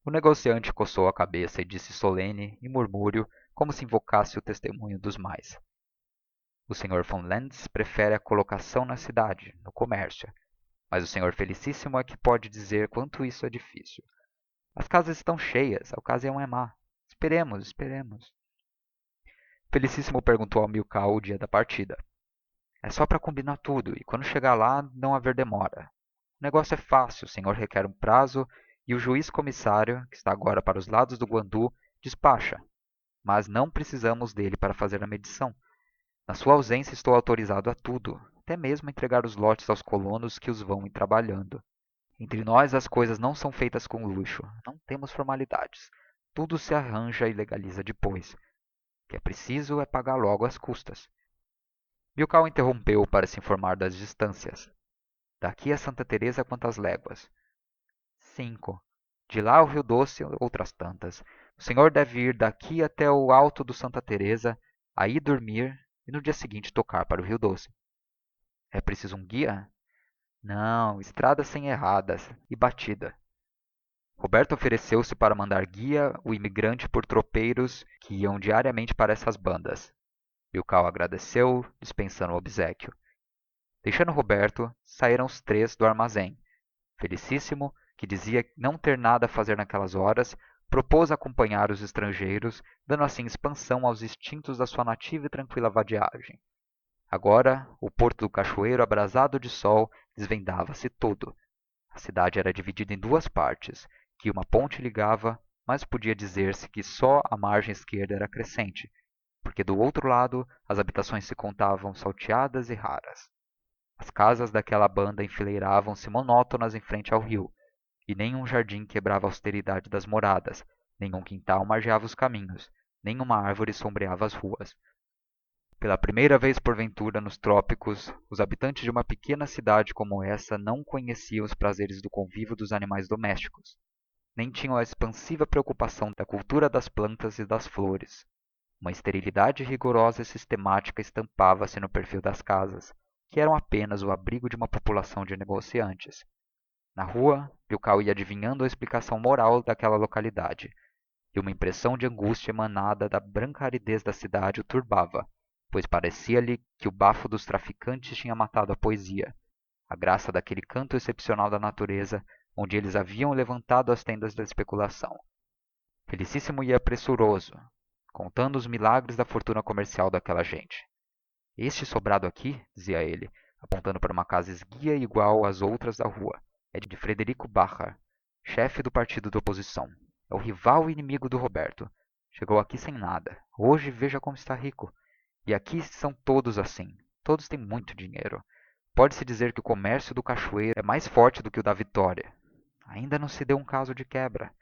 O negociante coçou a cabeça e disse solene, em murmúrio, como se invocasse o testemunho dos mais: o Sr. von Lentz prefere a colocação na cidade, no comércio. Mas o Sr. Felicíssimo é que pode dizer quanto isso é difícil. As casas estão cheias, a ocasião é má. Esperemos, esperemos. Felicíssimo perguntou ao Milkau o dia da partida. É só para combinar tudo, e quando chegar lá não haver demora. O negócio é fácil, o senhor requer um prazo e o juiz commissário, que está agora para os lados do Guandu, despacha. Mas não precisamos dele para fazer a medição. Na sua ausência estou autorizado a tudo, até mesmo a entregar os lotes aos colonos que os vão ir trabalhando. Entre nós as coisas não são feitas com luxo, não temos formalidades. Tudo se arranja e legaliza depois. O que é preciso é pagar logo as custas. Milkau interrompeu para se informar das distâncias. Daqui a Santa Teresa quantas léguas? 5. De lá ao Rio Doce, outras tantas. O senhor deve ir d'aqui até o alto do Santa Teresa, ahi dormir e no dia seguinte tocar para o Rio Doce. É preciso um guia? Não, estrada sem erradas e batida. Roberto ofereceu-se para mandar guia o immigrante por tropeiros que iam diariamente para essas bandas. Milkau agradeceu, dispensando o obsequio. Deixando Roberto, saíram os três do armazém. Felicissimo, que dizia não ter nada a fazer naquellas horas, propoz acompanhar os estrangeiros, dando assim expansão aos instinctos da sua nativa e tranquilla vadiagem. Agora, o porto do cachoeiro abrasado de sol desvendava-se todo. A cidade era dividida em duas partes, que uma ponte ligava, mas podia dizer-se que só a margem esquerda era crescente, porque do outro lado as habitações se contavam salteadas e raras. As casas daquela banda enfileiravam-se monótonas em frente ao rio, e nem um jardim quebrava a austeridade das moradas, nem um quintal margeava os caminhos, nem uma arvore sombreava as ruas. Pela primeira vez porventura nos trópicos, os habitantes de uma pequena cidade como essa não conheciam os prazeres do convívio dos animaes domésticos, nem tinham a expansiva preoccupação da cultura das plantas e das flores. Uma esterilidade rigorosa e systematica estampava-se no perfil das casas, que eram apenas o abrigo de uma população de negociantes. Na rua, Milkau ia adivinhando a explicação moral daquela localidade, e uma impressão de angustia emanada da branca aridez da cidade o turbava, pois parecia-lhe que o bafo dos traficantes tinha matado a poesia, a graça daquelle canto excepcional da natureza, onde elles haviam levantado as tendas da especulação. Felicissimo ia pressuroso, contando os milagres da fortuna commercial daquella gente. Este sobrado aqui, dizia elle, apontando para uma casa esguia e igual ás outras da rua, é de Frederico Bachar, chefe do partido da opposição. É o rival e inimigo do Roberto. Chegou aqui sem nada. Hoje veja como está rico. E aqui são todos assim. Todos têm muito dinheiro. Pode-se dizer que o commercio do cachoeiro é mais forte do que o da Victoria. Ainda não se deu um caso de quebra.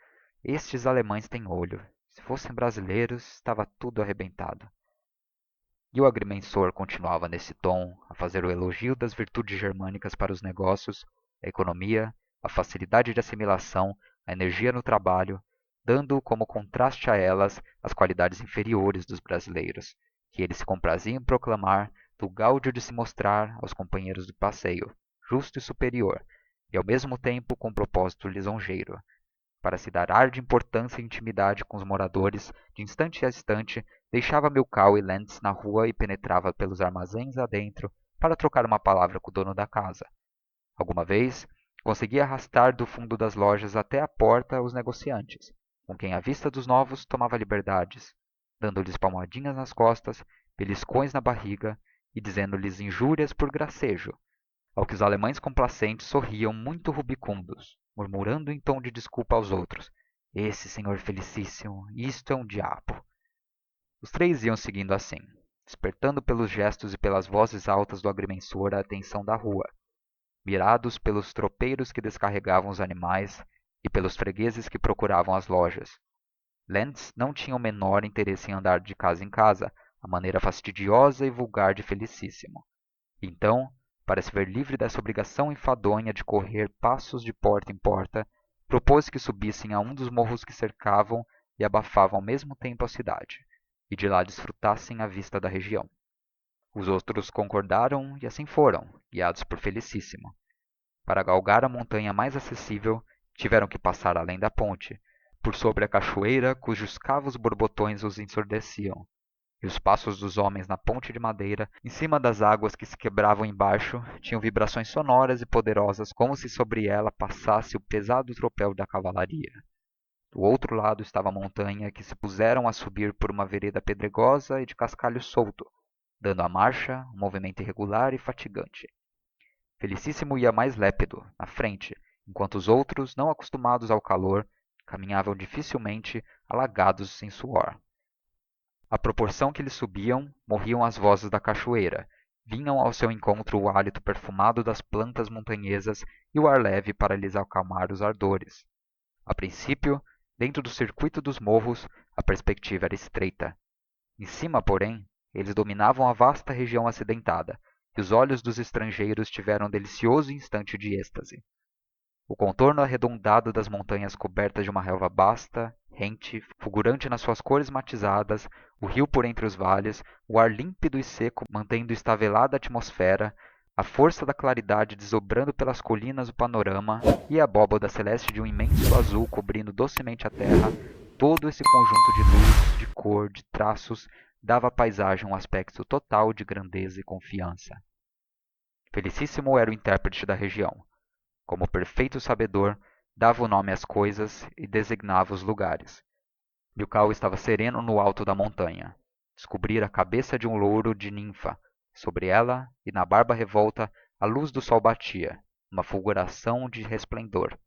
Estes allemães têm olho. Se fossem brasileiros, estava tudo arrebentado. E o agrimensor continuava nesse tom, a fazer o elogio das virtudes germânicas para os negócios, a economia, a facilidade de assimilação, a energia no trabalho, dando como contraste a ellas as qualidades inferiores dos brasileiros, que elle se comprazia em proclamar do gáudio de se mostrar aos companheiros de passeio justo e superior, e ao mesmo tempo com propósito lisonjeiro. Para se dar ar de importância e intimidade com os moradores, de instante a instante deixava Milkau e Lentz na rua e penetrava pelos armazéns adentro para trocar uma palavra com o dono da casa. Alguma vez conseguia arrastar do fundo das lojas até à porta os negociantes, com quem à vista dos novos tomava liberdades, dando-lhes palmadinhas nas costas, beliscões na barriga e dizendo-lhes injurias por gracejo, ao que os allemães complacentes sorriam muito rubicundos, murmurando em tom de desculpa aos outros: esse senhor felicissimo, isto é um diabo. Os três iam seguindo assim, despertando pelos gestos e pelas vozes altas do agrimensor a attenção da rua, mirados pelos tropeiros que descarregavam os animaes e pelos freguezes que procuravam as lojas. Lentz não tinha o menor interesse em andar de casa em casa, à maneira fastidiosa e vulgar de felicissimo. Então, para se ver livre dessa obrigação enfadonha de correr passos de porta em porta, propoz que subissem a um dos morros que cercavam e abafavam ao mesmo tempo a cidade, e de lá desfrutassem a vista da região. Os outros concordaram e assim foram, guiados por felicissimo. Para galgar a montanha mais accessivel, tiveram que passar além da ponte, por sobre a cachoeira cujos cavos borbotões os ensurdeciam, e os passos dos homens na ponte de madeira, em cima das águas que se quebravam embaixo, tinham vibrações sonoras e poderosas como se sobre ella passasse o pesado tropel da cavallaria. Do outro lado estava a montanha que se puzeram a subir por uma vereda pedregosa e de cascalho solto, dando á marcha um movimento irregular e fatigante. Felicissimo ia mais lépido, na frente, emquanto os outros, não acostumados ao calor, caminhavam difficilmente, alagados em suor. À proporção que elles subiam, morriam as vozes da cachoeira, vinham ao seu encontro o hálito perfumado das plantas montanhesas e o ar leve para lhes acalmar os ardores. A principio, dentro do circuito dos morros, a perspectiva era estreita. Em cima, porém, elles dominavam a vasta região acidentada, e os olhos dos estrangeiros tiveram um delicioso instante de êxtase. O contorno arredondado das montanhas cobertas de uma relva vasta, rente, fulgurante nas suas cores matizadas, o rio por entre os valles, o ar límpido e seco mantendo estavelada a atmosfera, a força da claridade desdobrando pelas colinas o panorama e a abóbada celeste de um immenso azul cobrindo docemente a terra, todo esse conjunto de luz, de cor, de traços, dava á paizagem um aspecto total de grandeza e confiança. Felicissimo era o intérprete da região. Como perfeito sabedor, dava o nome ás coisas e designava os lugares. Milkau estava sereno no alto da montanha. Descobrira a cabeça de um louro de nympha. Sobre ela, e na barba revolta, a luz do sol batia, uma fulguração de resplendor.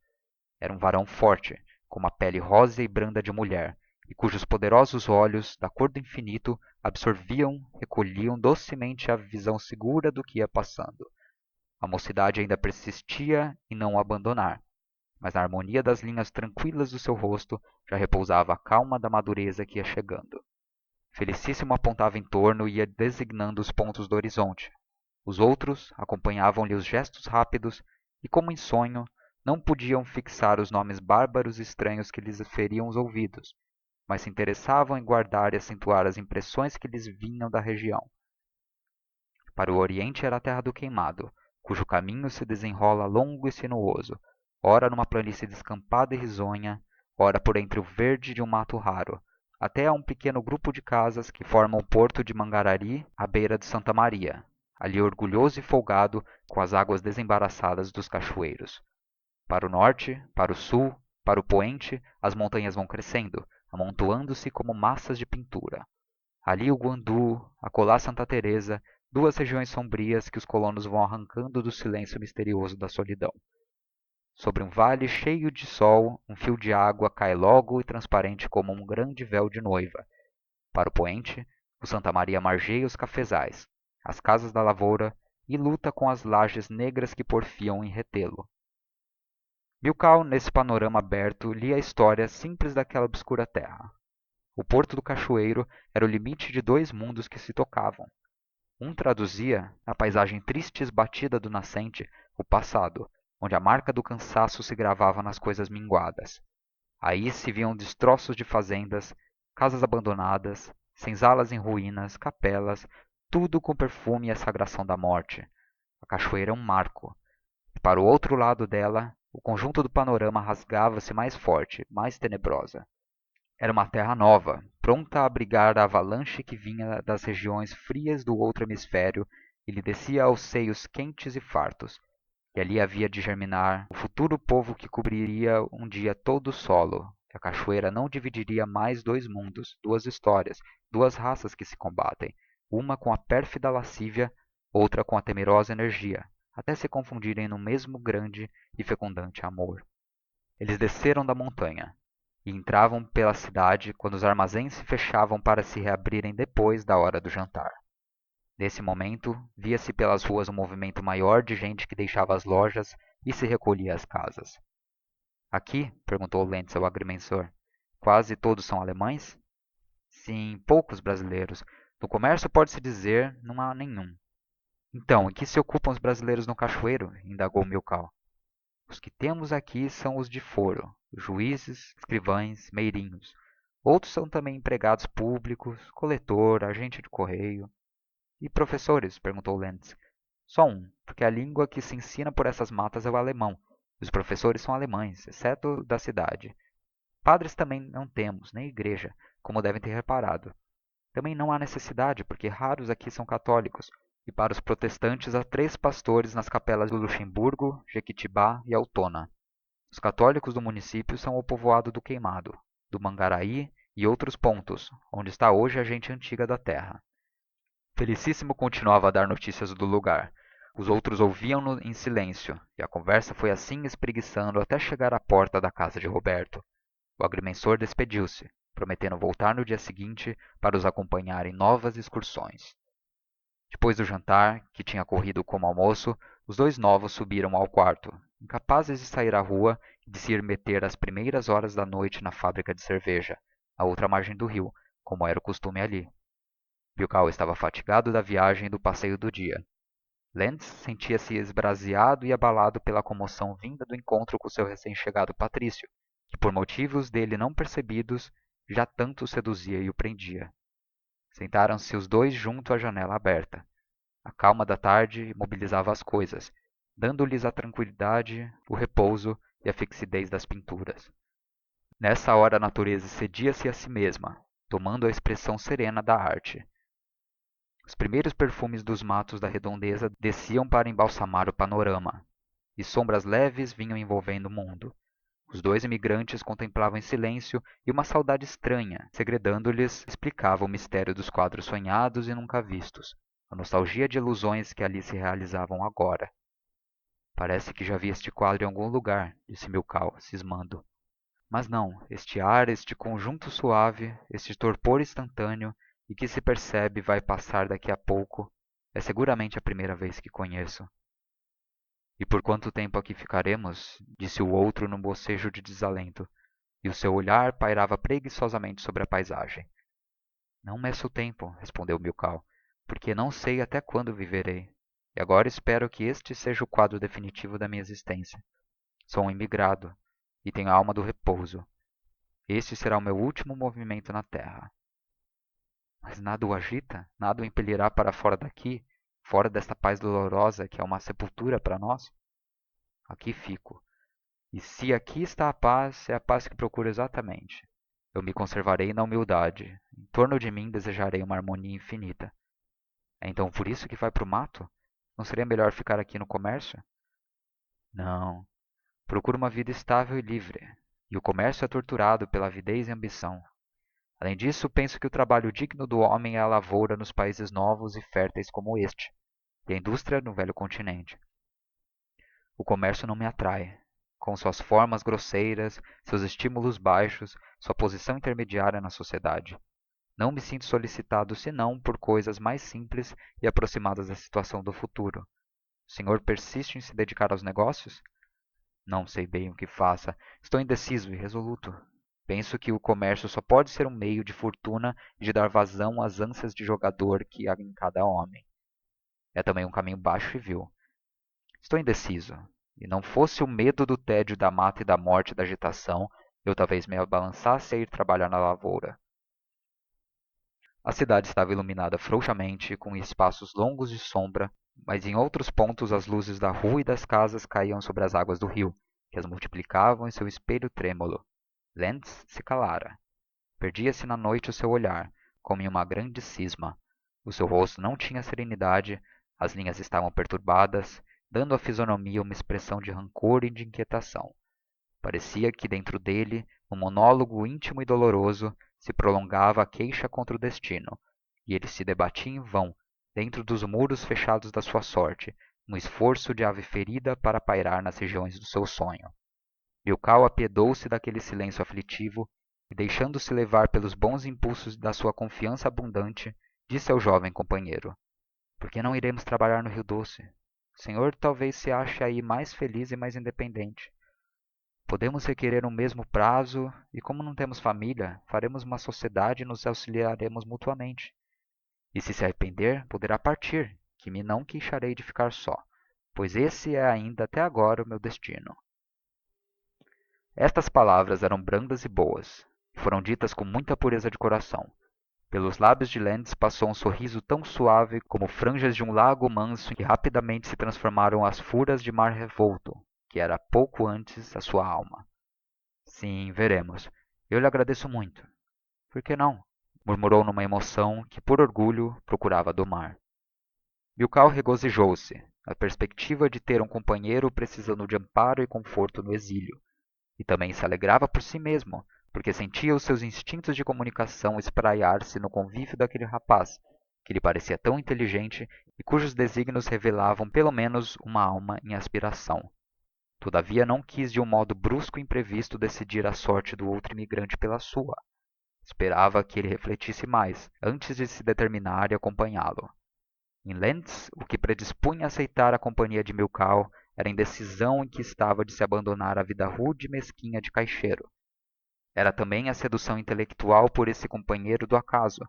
Era um varão forte, com uma pelle rósea e branda de mulher, e cujos poderosos olhos, da cor do infinito, absorviam, recolhiam docemente a visão segura do que ia passando. A mocidade ainda persistia em não o abandonar, mas na harmonia das linhas tranquillas do seu rosto já repousava a calma da madureza que ia chegando. Felicissimo apontava em torno e ia designando os pontos do horizonte. Os outros acompanhavam-lhe os gestos rápidos e, como em sonho, não podiam fixar os nomes bárbaros e estranhos que lhes feriam os ouvidos, mas se interessavam em guardar e acentuar as impressões que lhes vinham da região. Para o oriente era a terra do queimado, cujo caminho se desenrola longo e sinuoso, ora n'uma planície descampada e risonha, ora por entre o verde de um matto raro, até a um pequeno grupo de casas que formam o porto de mangarary á beira de santa maria, ali orgulhoso e folgado com as águas desembaraçadas dos cachoeiros. Para o norte, para o sul, para o poente, as montanhas vão crescendo, amontoando se como massas de pintura. Ali o guandu, acolá santa thereza, duas regiões sombrias que os colonos vão arrancando do silencio mysterioso da solidão. Sobre um vale cheio de sol, um fio de água cáe logo e transparente como um grande véu de noiva. Para o poente, o santa maria margeia os cafesaes, as casas da lavoura e luta com as lajes negras que porfiam em retel-o. Milkau, nesse panorama aberto, lia a historia simples daquella obscura terra. O porto do cachoeiro era o limite de dois mundos que se tocavam. Um traduzia, na paizagem triste e esbatida do nascente, o passado, onde a marca do cançaço se gravava nas coisas minguadas. Ahi se viam destroços de fazendas, casas abandonadas, senzalas em ruínas, capellas, tudo com perfume e a sagração da morte. A cachoeira é um marco. E para o outro lado dela, o conjunto do panorama rasgava-se mais forte, mais tenebrosa. Era uma terra nova, prompta a abrigar a avalanche que vinha das regiões frias do outro hemispherio e lhe descia aos seios quentes e fartos. E ali havia de germinar o futuro povo que cobriria um dia todo o solo, que a cachoeira não dividiria mais dois mundos, duas historias, duas raças que se combatem, uma com a pérfida lascivia, outra com a temerosa energia, até se confundirem no mesmo grande e fecundante amor. Elles desceram da montanha e entravam pela cidade quando os armazéns se fechavam para se reabrirem depois da hora do jantar. Nesse momento, via-se pelas ruas um movimento maior de gente que deixava as lojas e se recolhia ás casas. Aqui, perguntou lentz ao agrimensor, quase todos são allemães? Sim, poucos brasileiros. No comércio pode-se dizer, não ha nenhum. Então, em que se occupam os brasileiros no cachoeiro? Indagou Milkau. Os que temos aqui são os de foro, juizes, escrivães, meirinhos. Outros são também empregados públicos, collector, agente de correio. E professores? Perguntou lentz. Só um, porque a língua que se ensina por essas matas é o allemão, e os professores são allemães, excepto da cidade. Padres também não temos, nem igreja, como devem ter reparado. Também não ha necessidade, porque raros aqui são catholicos, e para os protestantes ha 3 pastores nas capellas do Luxemburgo, Jequitibá e Altona. Os catholicos do município são o povoado do Queimado, do Mangarahí e outros pontos, onde está hoje a gente antiga da terra. Felicissimo continuava a dar noticias do lugar. Os outros ouviam-no em silencio, e a conversa foi assim espreguiçando até chegar á porta da casa de Roberto. O agrimensor despediu-se, promettendo voltar no dia seguinte para os acompanhar em novas excursões. Depois do jantar, que tinha corrido como almoço, os dois novos subiram ao quarto, incapazes de sair á rua e de se ir metter ás primeiras horas da noite na fábrica de cerveja, á outra margem do rio, como era o costume ali. Milkau estava fatigado da viagem e do passeio do dia. Lentz sentia-se esbraseado e abalado pela commoção vinda do encontro com seu recém-chegado patrício, que por motivos dele não percebidos já tanto o seduzia e o prendia. Sentaram-se os dois junto à janella aberta. A calma da tarde immobilisava as coisas, dando-lhes a tranquillidade, o repouso e a fixidez das pinturas. Nessa hora a natureza excedia-se a si mesma, tomando a expressão serena da arte. Os primeiros perfumes dos matos da redondeza desciam para embalsamar o panorama, e sombras leves vinham envolvendo o mundo. Os dois immigrantes contemplavam em silencio, e uma saudade estranha, segredando lhes, explicava o mysterio dos quadros sonhados e nunca vistos, a nostalgia de illusões que ali se realisavam agora. Parece que já vi este quadro em algum lugar, disse Milkau, cismando. Mas não, este ar, este conjuncto suave, este torpor instantâneo, e que se percebe vae passar daqui a pouco, é seguramente a primeira vez que conheço. E por quanto tempo aqui ficaremos? Disse o outro n'um bocejo de desalento, e o seu olhar pairava preguiçosamente sobre a paizagem. Não meço o tempo, respondeu Milkau, porque não sei até quando viverei, e agora espero que este seja o quadro definitivo da minha existência. Sou um immigrado, e tenho a alma do repouso. Este será o meu ultimo movimento na terra. Mas nada o agita? Nada o impellirá para fora daqui, fora desta paz dolorosa que é uma sepultura para nós? Aqui fico. E se aqui está a paz, é a paz que procuro exatamente. Eu me conservarei na humildade. Em torno de mim desejarei uma harmonia infinita. É então por isso que vae para o mato? Não seria melhor ficar aqui no commercio? Não. Procuro uma vida estável e livre. E o commercio é torturado pela avidez e ambição. Além disso, penso que o trabalho digno do homem é a lavoura nos países novos e férteis como este, e a industria no velho continente. O commercio não me attrae. Com suas formas grosseiras, seus estimulos baixos, sua posição intermediária na sociedade. Não me sinto solicitado senão por coisas mais simples e aproximadas da situação do futuro. O senhor persiste em se dedicar aos negócios? Não sei bem o que faça. Estou indeciso e irresoluto. Penso que o commercio só pode ser um meio de fortuna e de dar vazão ás âncias de jogador que ha em cada homem. É também um caminho baixo e vil. Estou indeciso. E não fosse o medo do tédio da mata e da morte e da agitação, eu talvez me abalançasse a ir trabalhar na lavoura. A cidade estava illuminada frouxamente, com espaços longos de sombra, mas em outros pontos as luzes da rua e das casas cahiam sobre as águas do rio, que as multiplicavam em seu espelho trêmulo. Lentz se calara. Perdia-se na noite o seu olhar, como em uma grande scisma. O seu rosto não tinha serenidade, as linhas estavam perturbadas, dando á physionomia uma expressão de rancor e de inquietação. Parecia que dentro d'elle, num monólogo intimo e doloroso, se prolongava a queixa contra o destino, e elle se debatia em vão, dentro dos muros fechados da sua sorte, no esforço de ave ferida para pairar nas regiões do seu sonho. Milkau apiedou-se d'aquelle silencio afflictivo e, deixando-se levar pelos bons impulsos da sua confiança abundante, disse ao jovem companheiro: por que não iremos trabalhar no rio doce? O senhor talvez se ache ahi mais feliz e mais independente. Podemos requerer um mesmo prazo e, como não temos familia, faremos uma sociedade e nos auxiliaremos mutuamente. E se arrepender, poderá partir, que me não queixarei de ficar só, pois esse é ainda até agora o meu destino. Estas palavras eram brandas e boas, e foram ditas com muita pureza de coração. Pelos lábios de lentz passou um sorriso tão suave como franjas de um lago manso que rapidamente se transformaram as furas de mar revolto, que era pouco antes a sua alma. Sim, veremos. Eu lhe agradeço muito. Por que não? Murmurou n'uma emoção que, por orgulho, procurava domar. Milkau regozijou-se na perspectiva de ter um companheiro precisando de amparo e conforto no exílio, e também se alegrava por si mesmo, porque sentia os seus instinctos de communicação espraiar se no convívio d'aquelle rapaz, que lhe parecia tão intelligente e cujos desígnios revelavam pelo menos uma alma em aspiração. Todavia não quiz de um modo brusco e imprevisto decidir a sorte do outro immigrante pela sua. Esperava que elle reflectisse mais, antes de se determinar e acompanhá-lo. Em lentz, o que predispunha a aceitar a companhia de Milkau era a indecisão em que estava de se abandonar á vida rude e mesquinha de caixeiro. Era também a seducção intellectual por esse companheiro do acaso.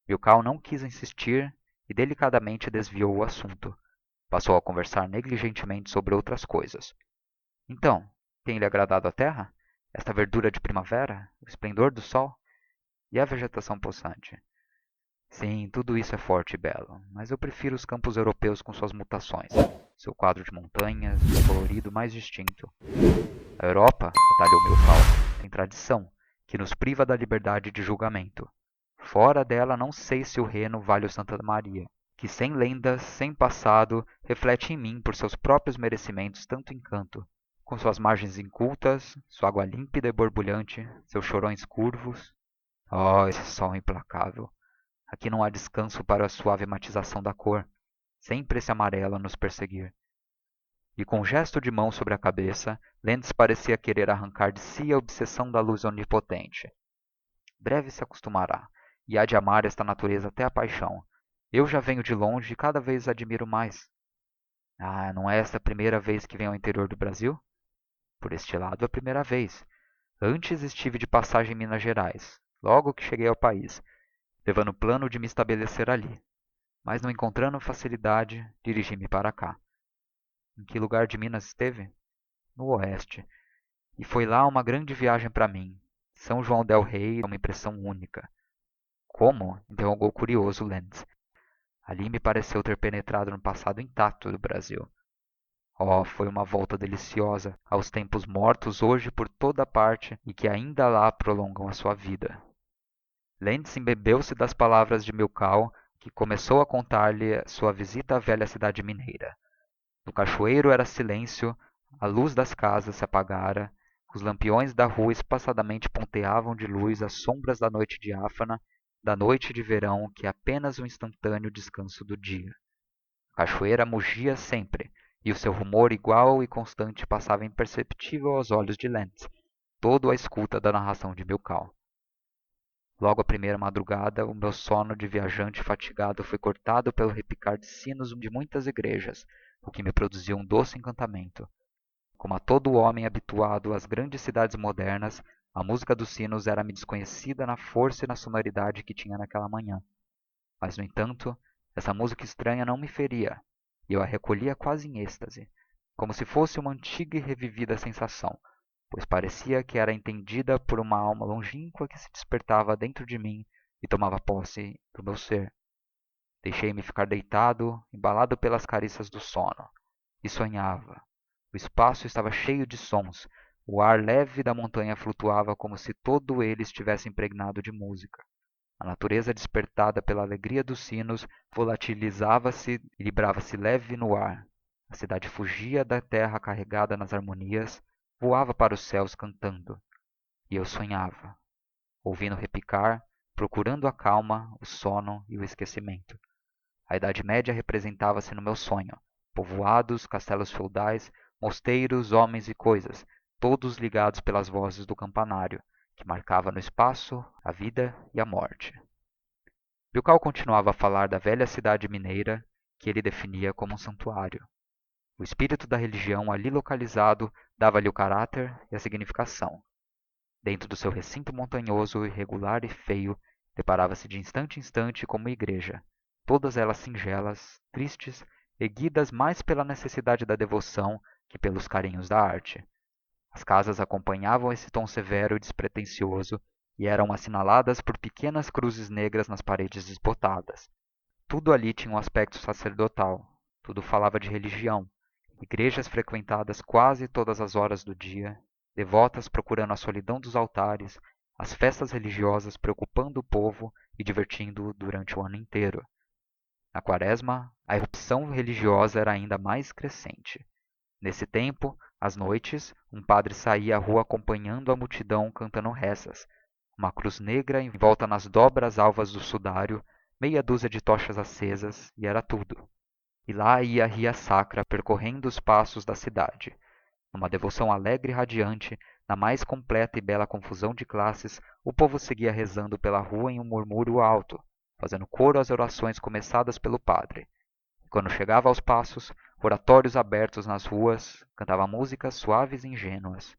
Milkau não quiz insistir e delicadamente desviou o assumpto. Passou a conversar negligentemente sobre outras coisas. Então, tem lhe agradado a terra? Esta verdura de primavera? O esplendor do sol? E a vegetação possante? Sim, tudo isso é forte e belo, mas eu prefiro os campos europeus com suas mutações, seu quadro de montanhas, seu colorido mais distinto. A Europa, atalhou Milkau, tem tradição, que nos priva da liberdade de julgamento. Fora dela não sei se o Reno vale o Santa Maria, que sem lendas, sem passado, reflete em mim por seus próprios merecimentos tanto encanto, com suas margens incultas, sua água límpida e borbulhante, seus chorões curvos. Oh, esse sol implacável! Aqui não há descanso para a suave matização da cor, sempre esse amarelo a nos perseguir. E com um gesto de mão sobre a cabeça, Lentz parecia querer arrancar de si a obsessão da luz onipotente. Breve se acostumará, e há de amar esta natureza até a paixão. Eu já venho de longe e cada vez a admiro mais. Ah, não é esta a primeira vez que venho ao interior do Brasil? Por este lado, a primeira vez. Antes estive de passagem em Minas Gerais, logo que cheguei ao país, levando o plano de me estabelecer ali. Mas não encontrando facilidade, dirigi-me para cá. Em que lugar de Minas esteve? No oeste. E foi lá uma grande viagem para mim. São João del Rei é uma impressão única. Como? Interrogou curioso Lentz. Ali me pareceu ter penetrado no passado intacto do Brasil. Oh, foi uma volta deliciosa aos tempos mortos hoje por toda parte e que ainda lá prolongam a sua vida. Lentz embebeu-se das palavras de Milkau, que começou a contar-lhe sua visita à velha cidade mineira. No cachoeiro era silêncio, a luz das casas se apagara, os lampiões da rua espaçadamente ponteavam de luz as sombras da noite diáfana, da noite de verão que é apenas um instantâneo descanso do dia. A cachoeira mugia sempre, e o seu rumor igual e constante passava imperceptível aos olhos de Lentz, todo à escuta da narração de Milkau. Logo à primeira madrugada, o meu sono de viajante fatigado foi cortado pelo repicar de sinos de muitas igrejas, o que me produziu um doce encantamento. Como a todo homem habituado às grandes cidades modernas, a música dos sinos era-me desconhecida na força e na sonoridade que tinha naquela manhã. Mas, no entanto, essa música estranha não me feria, e eu a recolhia quase em êxtase, como se fosse uma antiga e revivida sensação, pois parecia que era entendida por uma alma longínqua que se despertava dentro de mim e tomava posse do meu ser. Deixei-me ficar deitado, embalado pelas carícias do sono, e sonhava. O espaço estava cheio de sons, o ar leve da montanha flutuava como se todo ele estivesse impregnado de música. A natureza despertada pela alegria dos sinos volatilizava-se e librava-se leve no ar. A cidade fugia da terra carregada nas harmonias, voava para os céus cantando. E eu sonhava, ouvindo repicar, procurando a calma, o sono e o esquecimento. A Idade Média representava-se no meu sonho. Povoados, castelos feudais, mosteiros, homens e coisas, todos ligados pelas vozes do campanário, que marcava no espaço a vida e a morte. Milkau continuava a falar da velha cidade mineira, que ele definia como um santuário. O espírito da religião ali localizado dava-lhe o caráter e a significação. Dentro do seu recinto montanhoso, irregular e feio, deparava-se de instante em instante como uma igreja, todas elas singelas, tristes, erguidas mais pela necessidade da devoção que pelos carinhos da arte. As casas acompanhavam esse tom severo e despretensioso e eram assinaladas por pequenas cruzes negras nas paredes desbotadas. Tudo ali tinha um aspecto sacerdotal, tudo falava de religião, igrejas frequentadas quase todas as horas do dia, devotas procurando a solidão dos altares, as festas religiosas preocupando o povo e divertindo-o durante o ano inteiro. Na quaresma, a erupção religiosa era ainda mais crescente. Nesse tempo, às noites, um padre saía à rua acompanhando a multidão cantando rezas, uma cruz negra envolta nas dobras alvas do sudário, meia dúzia de tochas acesas, e era tudo. E lá ia a ria sacra percorrendo os passos da cidade. Numa devoção alegre e radiante, na mais completa e bela confusão de classes, o povo seguia rezando pela rua em um murmúrio alto, fazendo coro às orações começadas pelo padre. E quando chegava aos passos, oratórios abertos nas ruas, cantava músicas suaves e ingênuas.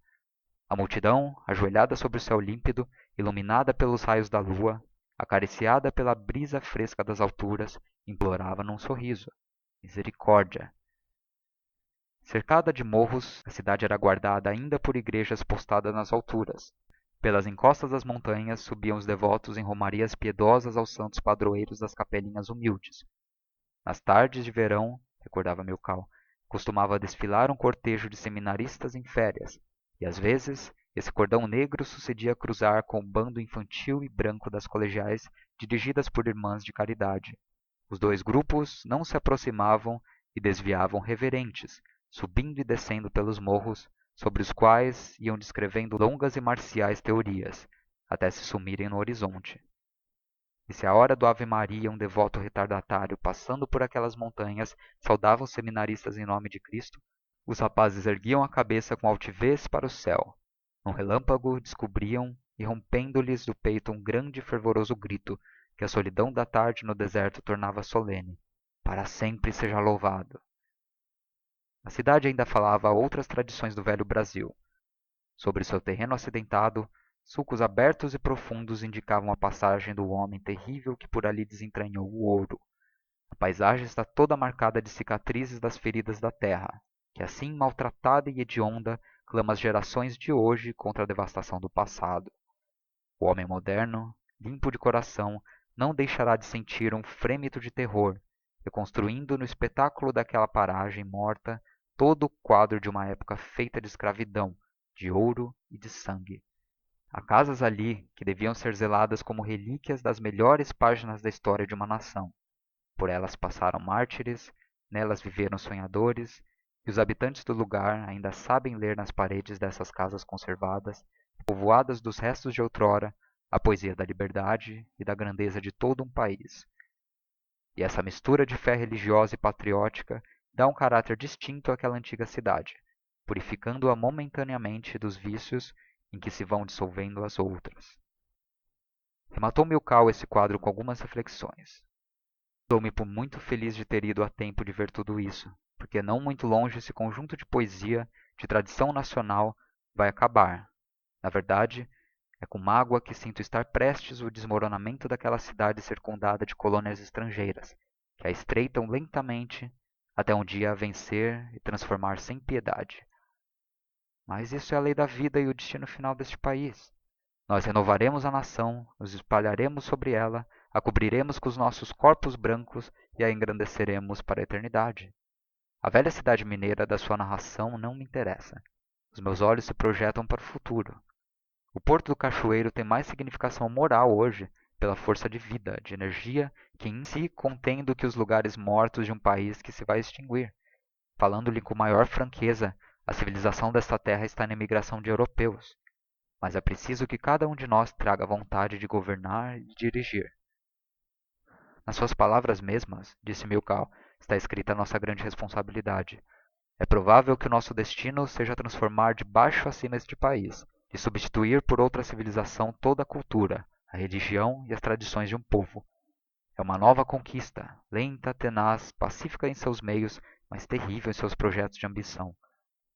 A multidão, ajoelhada sobre o céu límpido, iluminada pelos raios da lua, acariciada pela brisa fresca das alturas, implorava n'um sorriso: misericórdia, Cercada de morros, a cidade era guardada ainda por igrejas postadas nas alturas. Pelas encostas das montanhas subiam os devotos em romarias piedosas aos santos padroeiros das capelinhas humildes. Nas tardes de verão, recordava Milkau, costumava desfilar um cortejo de seminaristas em férias, e às vezes esse cordão negro succedia cruzar com o bando infantil e branco das colegiais dirigidas por irmãs de caridade. Os dois grupos não se aproximavam e desviavam reverentes, subindo e descendo pelos morros, sobre os quaes iam descrevendo longas e marciaes theorias, até se sumirem no horizonte. E se á hora do ave-maria um devoto retardatário passando por aquellas montanhas saudava os seminaristas em nome de Cristo, os rapazes erguiam a cabeça com altivez para o céu. N'um relâmpago descobriam irrompendo lhes do peito um grande e fervoroso grito que a solidão da tarde no deserto tornava solemne: para sempre seja louvado. A cidade ainda falava outras tradições do velho Brasil. Sobre o seu terreno acidentado, sulcos abertos e profundos indicavam a passagem do homem terrível que por ali desentranhou o ouro. A paisagem está toda marcada de cicatrizes das feridas da terra, que assim maltratada e hedionda clama as gerações de hoje contra a devastação do passado. O homem moderno, limpo de coração, não deixará de sentir um frémito de terror, reconstruindo no espectáculo daquela paragem morta todo o quadro de uma época feita de escravidão, de ouro e de sangue. Ha casas ali que deviam ser zeladas como relíquias das melhores páginas da historia de uma nação. Por ellas passaram mártires, n'ellas viveram sonhadores, e os habitantes do lugar ainda sabem ler nas paredes dessas casas conservadas, povoadas dos restos de outr'ora, a poesia da liberdade e da grandeza de todo um paiz. E essa mistura de fé religiosa e patriótica dá um caracter distincto áquella antiga cidade, purificando-a momentaneamente dos vícios em que se vão dissolvendo as outras. Rematou Milkau esse quadro com algumas reflexões. Dou-me por muito feliz de ter ido a tempo de ver tudo isso, porque não muito longe esse conjunto de poesia, de tradição nacional, vae acabar. Na verdade, é com mágoa que sinto estar prestes o desmoronamento daquella cidade circundada de colónias estrangeiras, que a estreitam lentamente até um dia a vencer e transformar sem piedade. Mas isso é a lei da vida e o destino final deste país. Nós renovaremos a nação, nos espalharemos sobre ella, a cobriremos com os nossos corpos brancos e a engrandeceremos para a eternidade. A velha cidade mineira da sua narração não me interessa. Os meus olhos se projectam para o futuro. O porto do Cachoeiro tem mais significação moral hoje, pela força de vida, de energia que em si contém do que os lugares mortos de um país que se vae extinguir. Falando-lhe com maior franqueza, a civilisação desta terra está na imigração de europeus. Mas é preciso que cada um de nós traga a vontade de governar e de dirigir. Nas suas palavras mesmas, disse Milkau, está escrita a nossa grande responsabilidade. É provável que o nosso destino seja transformar de baixo acima este país, e substituir por outra civilisação toda a cultura, a religião e as tradições de um povo. É uma nova conquista, lenta, tenaz, pacifica em seus meios, mas terrível em seus projetos de ambição.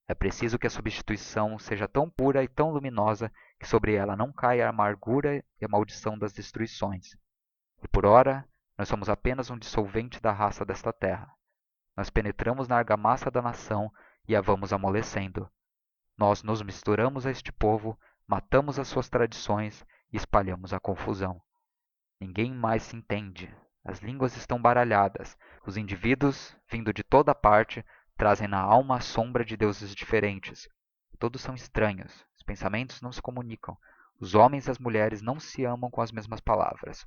É preciso que a substituição seja tão pura e tão luminosa que sobre ella não caia a amargura e a maldição das destruições. E por ora, nós somos apenas um dissolvente da raça desta terra. Nós penetramos na argamassa da nação e a vamos amolecendo. Nós nos misturamos a este povo, matamos as suas tradições e espalhamos a confusão. Ninguém mais se entende. As línguas estão baralhadas. Os indivíduos, vindo de toda a parte, trazem na alma a sombra de deuses diferentes. Todos são estranhos, os pensamentos não se comunicam, os homens e as mulheres não se amam com as mesmas palavras.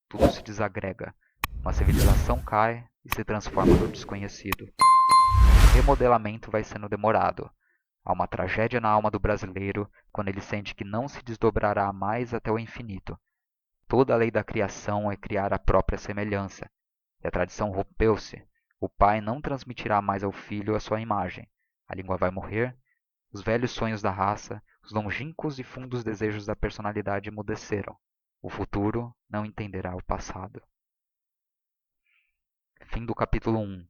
Tudo se desagrega, uma civilisação cáe e se transforma no desconhecido. O remodelamento vae sendo demorado. Ha uma tragédia na alma do brasileiro quando elle sente que não se desdobrará mais até o infinito. Toda a lei da criação é criar a própria semelhança. E a tradição rompeu-se. O pai não transmittirá mais ao filho a sua imagem. A língua vae morrer. Os velhos sonhos da raça, os longínquos e fundos desejos da personalidade emmudeceram. O futuro não entenderá o passado. Fim do capítulo 1.